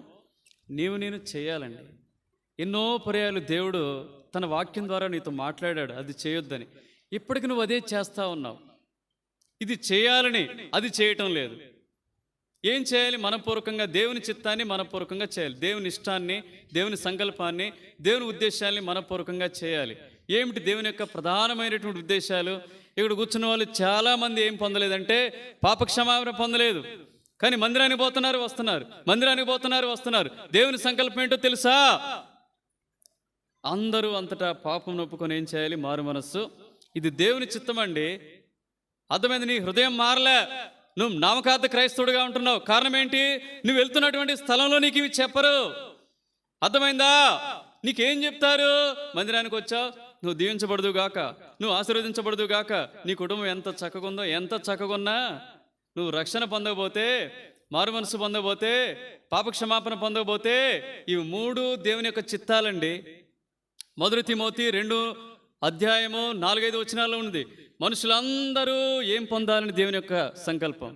నేను చేయాలండి. ఎన్నో పర్యాలు దేవుడు తన వాక్యం ద్వారా నీతో మాట్లాడాడు అది చేయొద్దని. ఇప్పటికి నువ్వు అదే చేస్తా ఉన్నావు. ఇది చేయాలని అది చేయటం లేదు. ఏం చేయాలి? మనపూర్వకంగా దేవుని చిత్తాన్ని మనపూర్వకంగా చేయాలి. దేవుని ఇష్టాన్ని, దేవుని సంకల్పాన్ని, దేవుని ఉద్దేశాన్ని మనపూర్వకంగా చేయాలి. ఏమిటి దేవుని యొక్క ప్రధానమైనటువంటి ఉద్దేశాలు? ఇక్కడ కూర్చున్న వాళ్ళు చాలామంది ఏం పొందలేదంటే పాపక్షమాపణ పొందలేదు. కానీ మందిరానికి పోతున్నారు, వస్తున్నారు, మందిరానికి పోతున్నారు, వస్తున్నారు. దేవుని సంకల్పం ఏంటో తెలుసా? అందరూ అంతటా పాపం నొప్పుకొని ఏం చేయాలి? మారు మనస్సు. ఇది దేవుని చిత్తం అండి. అర్థమైంది? నీ హృదయం మారలే, నువ్వు నామకార్థ క్రైస్తవుడిగా ఉంటున్నావు. కారణం ఏంటి? నువ్వు వెళ్తున్నటువంటి స్థలంలో నీకు ఇవి చెప్పరు. అర్థమైందా? నీకేం చెప్తారు? మందిరానికి వచ్చావు, నువ్వు దీవించబడదు గాక, నువ్వు ఆశీర్వదించబడదు గాక, నీ కుటుంబం ఎంత చక్కగుందో, ఎంత చక్కగున్నా నువ్వు రక్షణ పొందకపోతే, మారు మనసు పొందకపోతే, పాపక్షమాపణ పొందకపోతే, ఇవి 3 దేవుని యొక్క చిత్తాలండి. 1 తిమోతి 2:4-5 వచనాల్లో ఉంది. మనుషులందరూ ఏం పొందాలని దేవుని యొక్క సంకల్పం?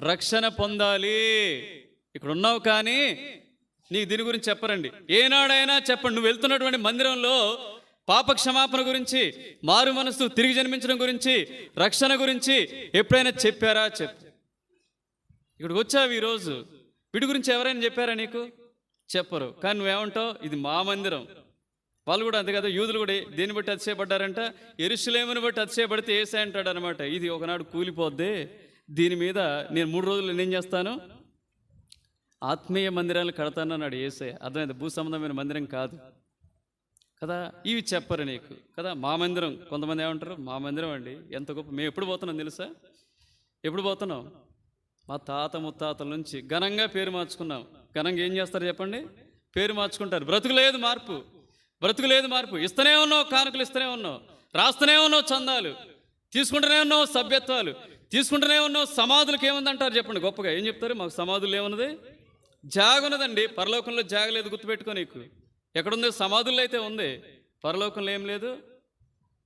రక్షణ పొందాలి. ఇక్కడ ఉన్నావు కానీ నీకు దీని గురించి చెప్పరండి. ఏనాడైనా చెప్పండి. నువ్వు వెళ్తున్నటువంటి మందిరంలో పాపక్షమాపణ గురించి, మారు మనసు, తిరిగి జన్మించడం గురించి, రక్షణ గురించి ఎప్పుడైనా చెప్పారా? చెప్పు. ఇక్కడికి వచ్చావు ఈరోజు, వీటి గురించి ఎవరైనా చెప్పారా నీకు? చెప్పరు. కానీ నువ్వేమంటావు? ఇది మా మందిరం. వాళ్ళు కూడా అంతే కదా. యూదులు కూడా దేన్ని బట్టి అతిశయపడ్డారంట? యెరూషలేమును బట్టి అతిశయపడితే యేసయ్య అంటాడు అనమాట, ఇది ఒకనాడు కూలిపోద్ది, దీని మీద నేను 3 రోజులు నేనేం చేస్తాను? ఆత్మీయ మందిరాలు కడతాను అన్నాడు యేసయ్య. అర్థమైంది? భూ సంబంధమైన మందిరం కాదు కదా. ఇవి చెప్పరు నీకు కదా. మా మందిరం, కొంతమంది ఏమంటారు? మా మందిరం అండి ఎంత గొప్ప, మేము ఎప్పుడు పోతున్నాం తెలుసా? ఎప్పుడు పోతున్నాం? మా తాత ముత్తాతల నుంచి ఘనంగా పేరు మార్చుకున్నాం. ఘనంగా ఏం చేస్తారు చెప్పండి? పేరు మార్చుకుంటారు. బ్రతుకులేదు మార్పు, బ్రతుకులేదు మార్పు. ఇస్తూనే ఉన్నావు కానుకలు, ఇస్తూనే ఉన్నావు, రాస్తూనే ఉన్నావు చందాలు, తీసుకుంటూనే ఉన్నావు సభ్యత్వాలు, తీసుకుంటూనే ఉన్నావు. సమాధులకు ఏముందంటారు చెప్పండి? గొప్పగా ఏం చెప్తారు? మాకు సమాధులు ఏమున్నది? జాగున్నదండి. పరలోకంలో జాగలేదు, గుర్తుపెట్టుకో. నీకు ఎక్కడుంది? సమాధుల్లో అయితే ఉంది, పరలోకంలో ఏం లేదు.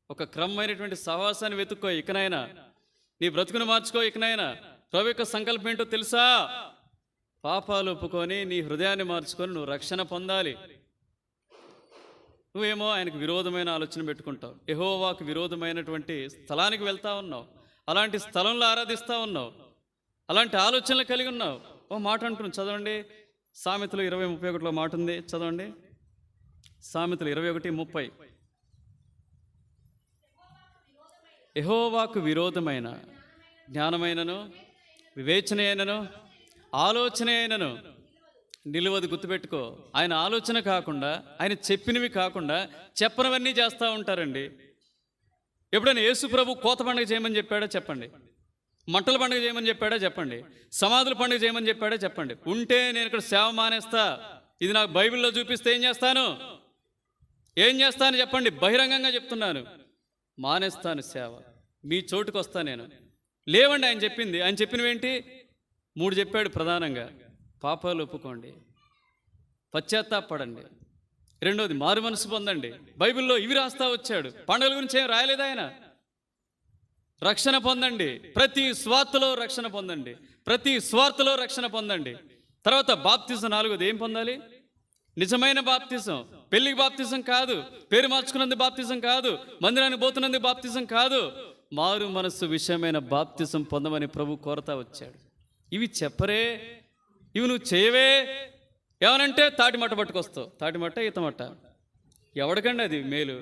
ఒక క్రమమైనటువంటి సహవాసాన్ని వెతుక్కో. ఇకనైనా నీ బ్రతుకును మార్చుకో. ఇకనైనా ప్రభు యొక్క సంకల్పం ఏంటో తెలుసా? పాపాలు ఒప్పుకొని నీ హృదయాన్ని మార్చుకొని నువ్వు రక్షణ పొందాలి. నువ్వేమో ఆయనకు విరోధమైన ఆలోచన పెట్టుకుంటావు. యెహోవాకు విరోధమైనటువంటి స్థలానికి వెళ్తా ఉన్నావు, అలాంటి స్థలంలో ఆరాధిస్తూ ఉన్నావు, అలాంటి ఆలోచనలు కలిగి ఉన్నావు. ఓ మాట అంటున్నాను, చదవండి. సామెతలు 20:31 మాట ఉంది, చదవండి. సామెతలు 21:30. యెహోవాకు విరోధమైన జ్ఞానమైనను, వివేచన అయినను, ఆలోచన అయినను నిలువది. గుర్తుపెట్టుకో. ఆయన ఆలోచన కాకుండా, ఆయన చెప్పినవి కాకుండా చెప్పనివన్నీ చేస్తూ ఉంటారండి. ఎప్పుడైనా యేసు ప్రభు కోత పండుగ చేయమని చెప్పాడా? చెప్పండి. మంటల పండుగ చేయమని చెప్పాడా? చెప్పండి. సమాధుల పండుగ చేయమని చెప్పాడా? చెప్పండి. ఉంటే నేను ఇక్కడ సేవ మానేస్తా, ఇది నాకు బైబిల్లో చూపిస్తే ఏం చేస్తాను? ఏం చేస్తాను చెప్పండి? బహిరంగంగా చెప్తున్నాను, మానేస్తాను సేవ, మీ చోటుకు వస్తా నేను. లేవండి ఆయన చెప్పింది. ఆయన చెప్పినవేంటి? 3 చెప్పాడు ప్రధానంగా. పాపాలు ఒప్పుకోండి, పశ్చాత్తాపడండి, రెండోది మారు మనసు పొందండి. బైబిల్లో ఇవి రాస్తా వచ్చాడు. పండుగల గురించి ఏం రాయలేదు ఆయన. రక్షణ పొందండి, ప్రతి స్వార్థలో రక్షణ పొందండి, ప్రతి స్వార్థలో రక్షణ పొందండి. తర్వాత బాప్తిజం 4. ఏం పొందాలి? నిజమైన బాప్తిజం. పెళ్లికి బాప్తిజం కాదు, పేరు మార్చుకున్నందుకు బాప్తిజం కాదు, మందిరానికి పోతున్నందుకు బాప్తిజం కాదు, మారు మనస్సు విషయమైన బాప్తిజం పొందమని ప్రభు కోరతా వచ్చాడు. ఇవి చెప్పరే, ఇవి నువ్వు చేయవే. ఏమనంటే తాటిమట్ట పట్టుకొస్తావు. తాటిమట్ట, ఈతమట్ట. ఎవడికండి అది మేలు?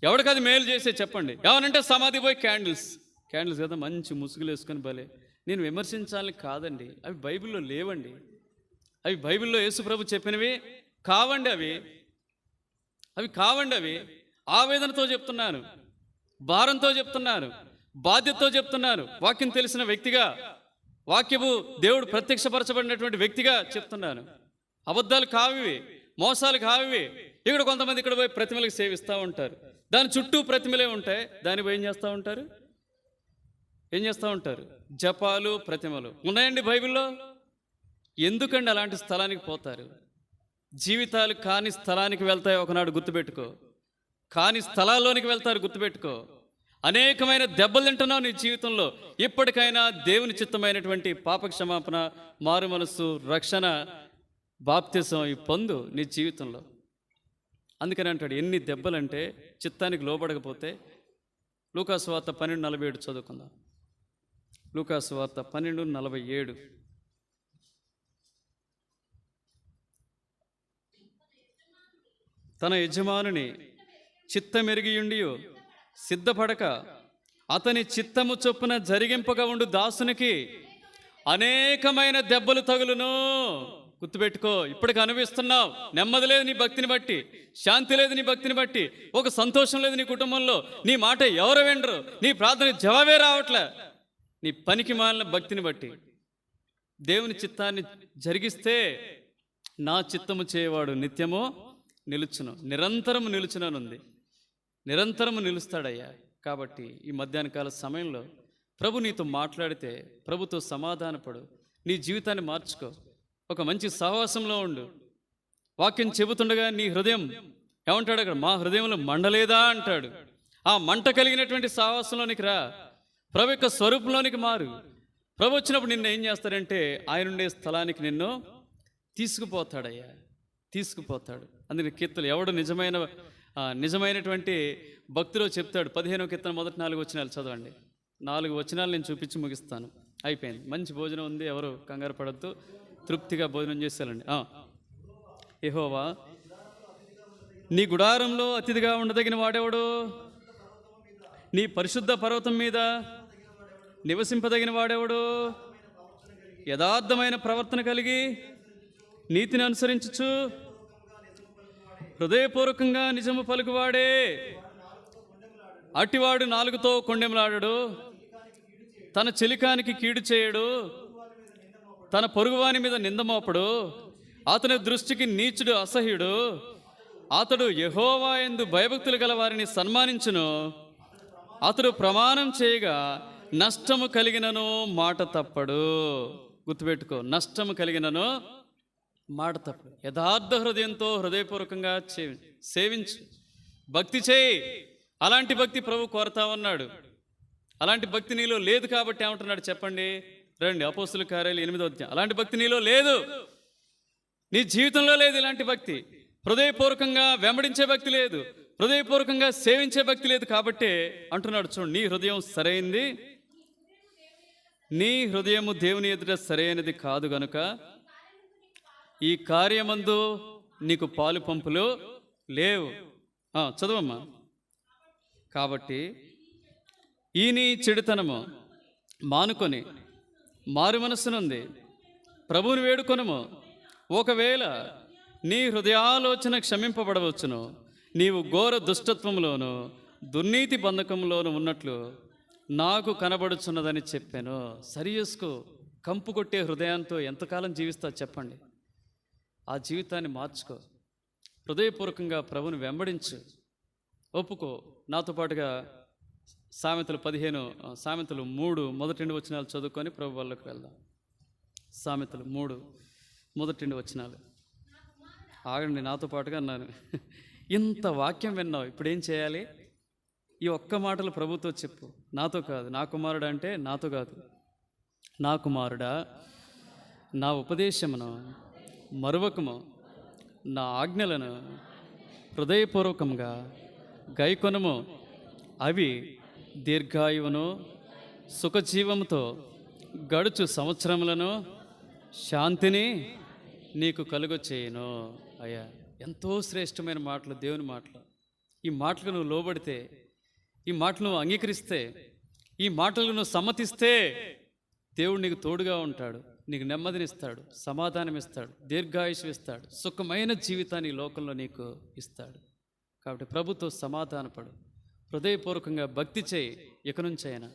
ఎవడికి అది మేలు చేసే చెప్పండి? ఏమనంటే సమాధి పోయి క్యాండిల్స్ కదా, మంచి ముసుగులు వేసుకొని భలే. నేను విమర్శించాలని కాదండి, అవి బైబిల్లో లేవండి. అవి బైబిల్లో యేసు ప్రభు చెప్పినవి కావండి. అవి కావండి. అవి ఆవేదనతో చెప్తున్నాను, భారంతో చెప్తున్నాను, బాధ్యతతో చెప్తున్నాను. వాక్యం తెలిసిన వ్యక్తిగా, వాక్యము దేవుడు ప్రత్యక్షపరచబడినటువంటి వ్యక్తిగా చెప్తున్నాను. అబద్ధాలు కావివి, మోసాలు కావివి. ఇక్కడ కొంతమంది ఇక్కడ పోయి ప్రతిమలకు సేవిస్తూ ఉంటారు, దాని చుట్టూ ప్రతిమలే ఉంటాయి. దాన్ని పోయి ఏం చేస్తూ ఉంటారు? జపాలు, ప్రతిమలు ఉన్నాయండి బైబిల్లో. ఎందుకండి అలాంటి స్థలానికి పోతారు? జీవితాలు కాని స్థలానికి వెళ్తాయి ఒకనాడు, గుర్తుపెట్టుకో. కాని స్థలాల్లోనికి వెళ్తారు. గుర్తుపెట్టుకో, అనేకమైన దెబ్బలు తింటున్నావు నీ జీవితంలో. ఇప్పటికైనా దేవుని చిత్తమైనటువంటి పాపక్షమాపణ, మారు మనస్సు, రక్షణ, బాప్తిసం ఈ పొందు నీ జీవితంలో. అందుకని అంటాడు, ఎన్ని దెబ్బలంటే చిత్తానికి లోబడకపోతే. లూకాసు వార్త 12:47 చదువుకుందాం. లూకాసు వార్త 12:47. తన యజమానుని చిత్తమెరిగియుండి సిద్ధపడక అతని చిత్తము చొప్పున జరిగింపగా ఉండు దాసునికి అనేకమైన దెబ్బలు తగులును. గుర్తుపెట్టుకో, ఇప్పటికి అనుభవిస్తున్నావు. నెమ్మది లేదు నీ భక్తిని బట్టి, శాంతి లేదు నీ భక్తిని బట్టి, ఒక సంతోషం లేదు నీ కుటుంబంలో. నీ మాట ఎవరు వినరు, నీ ప్రార్థనకి జవాబే రావట్లే, నీ పనికి మాలిన భక్తిని బట్టి. దేవుని చిత్తాన్ని జరిగిస్తే నా చిత్తము చేయవాడు నిత్యము నిలుచును, నిరంతరము నిలుచుననుంది. నిరంతరము నిలుస్తాడయ్యా. కాబట్టి ఈ మధ్యాహ్న కాల సమయంలో ప్రభు నీతో మాట్లాడితే ప్రభుతో సమాధానపడు. నీ జీవితాన్ని మార్చుకో. ఒక మంచి సహవాసంలో ఉండు. వాక్యం చెబుతుండగా నీ హృదయం ఏమంటాడు అక్కడ? మా హృదయంలో మండలేదా అంటాడు. ఆ మంట కలిగినటువంటి సహవాసంలోనికి రా. ప్రభు యొక్క స్వరూపంలోనికి మారు. ప్రభు వచ్చినప్పుడు నిన్ను ఏం చేస్తాడంటే ఆయన ఉండే స్థలానికి నిన్ను తీసుకుపోతాడయ్యా, తీసుకుపోతాడు. అందుకని కీర్తనలు ఎవడు నిజమైనటువంటి భక్తిలో చెప్తాడు. 15వ కీర్తన మొదటి 4 వచనాలు చదవండి. 4 వచనాలు నేను చూపించి ముగిస్తాను. అయిపోయింది. మంచి భోజనం ఉంది, ఎవరు కంగారు పడద్దు, తృప్తిగా భోజనం చేసేయాలండి. యెహోవా నీ గుడారంలో అతిథిగా ఉండదగిన వాడెవడు? నీ పరిశుద్ధ పర్వతం మీద నివసింపదగిన వాడెవడు? యథార్థమైన ప్రవర్తన కలిగి నీతిని అనుసరించుచు హృదయపూర్వకంగా నిజము పలుకువాడే. అట్టివాడు నాలుగుతో కొండెములాడడు, తన చెలికానికి కీడు చేయడు, తన పొరుగువాని మీద నిందమోపడు. అతని దృష్టికి నీచుడు అసహ్యుడు. అతడు యెహోవా యందు భయభక్తులు గల వారిని సన్మానించును. అతడు ప్రమాణం చేయగా నష్టము కలిగినను మాట తప్పడు. గుర్తుపెట్టుకో, నష్టము కలిగినను మాట తప్పడు. యథార్థ హృదయంతో హృదయపూర్వకంగా సేవించు, భక్తి చేయి. అలాంటి భక్తి ప్రభు కోరుతా ఉన్నాడు. అలాంటి భక్తి నీలో లేదు కాబట్టి ఏమంటున్నాడు చెప్పండి? రండి, అపోస్తుల కార్యాలు 8వ అధ్యాయం. అలాంటి భక్తి నీలో లేదు, నీ జీవితంలో లేదు. ఇలాంటి భక్తి, హృదయపూర్వకంగా వెంబడించే భక్తి లేదు, హృదయపూర్వకంగా సేవించే భక్తి లేదు. కాబట్టి అంటున్నాడు చూడు, నీ హృదయం సరైంది, నీ హృదయము దేవుని ఎదుట సరైనది కాదు గనుక ఈ కార్యమందు నీకు పాలు పంపులు లేవు. చదవమ్మా. కాబట్టి ఈ నీ చెడుతనము మానుకొని మారు మనస్సునుంది ప్రభువుని వేడుకొనుము. ఒకవేళ నీ హృదయాలోచన క్షమింపబడవచ్చును. నీవు ఘోర దుష్టత్వంలోను దుర్నీతి బంధకంలోను ఉన్నట్లు నాకు కనబడుచున్నదని చెప్పాను. సరి చేసుకో. కంపు కొట్టే హృదయంతో ఎంతకాలం జీవిస్తా చెప్పండి? ఆ జీవితాన్ని మార్చుకో. హృదయపూర్వకంగా ప్రభుని వెంబడించు, ఒప్పుకో. నాతో పాటుగా సామెతలు 3 మొదటి 2 వచనాలు చదువుకొని ప్రభు వాళ్ళకి వెళ్దాం. సామెతలు 3 మొదటి 2 వచనాలు. ఆగండి, నాతో పాటుగా అన్నాను. ఇంత వాక్యం విన్నావు, ఇప్పుడు ఏం చేయాలి? ఈ ఒక్క మాటలు ప్రభుతో చెప్పు. నాతో కాదు. నా కుమారుడా అంటే నాతో కాదు. నా కుమారుడా, నా ఉపదేశమును మరువకము, నా ఆజ్ఞలను హృదయపూర్వకంగా గైకొనుము. అవి దీర్ఘాయువును సుఖజీవముతో గడుచు సంవత్సరములను శాంతిని నీకు కలుగచేయును. అయ్యా, ఎంతో శ్రేష్టమైన మాటలు, దేవుని మాటలు. ఈ మాటలు నువ్వు లోబడితే, ఈ మాటలు నువ్వు అంగీకరిస్తే, ఈ మాటలు నువ్వు సమ్మతిస్తే దేవుడు నీకు తోడుగా ఉంటాడు, నీకు నెమ్మదినిస్తాడు, సమాధానం ఇస్తాడు, దీర్ఘాయుష్ ఇస్తాడు, సుఖమైన జీవితాన్ని ఈ లోకంలో నీకు ఇస్తాడు. కాబట్టి ప్రభుతో సమాధానపడు, హృదయపూర్వకంగా భక్తి చేయి. ఇక నుంచైనా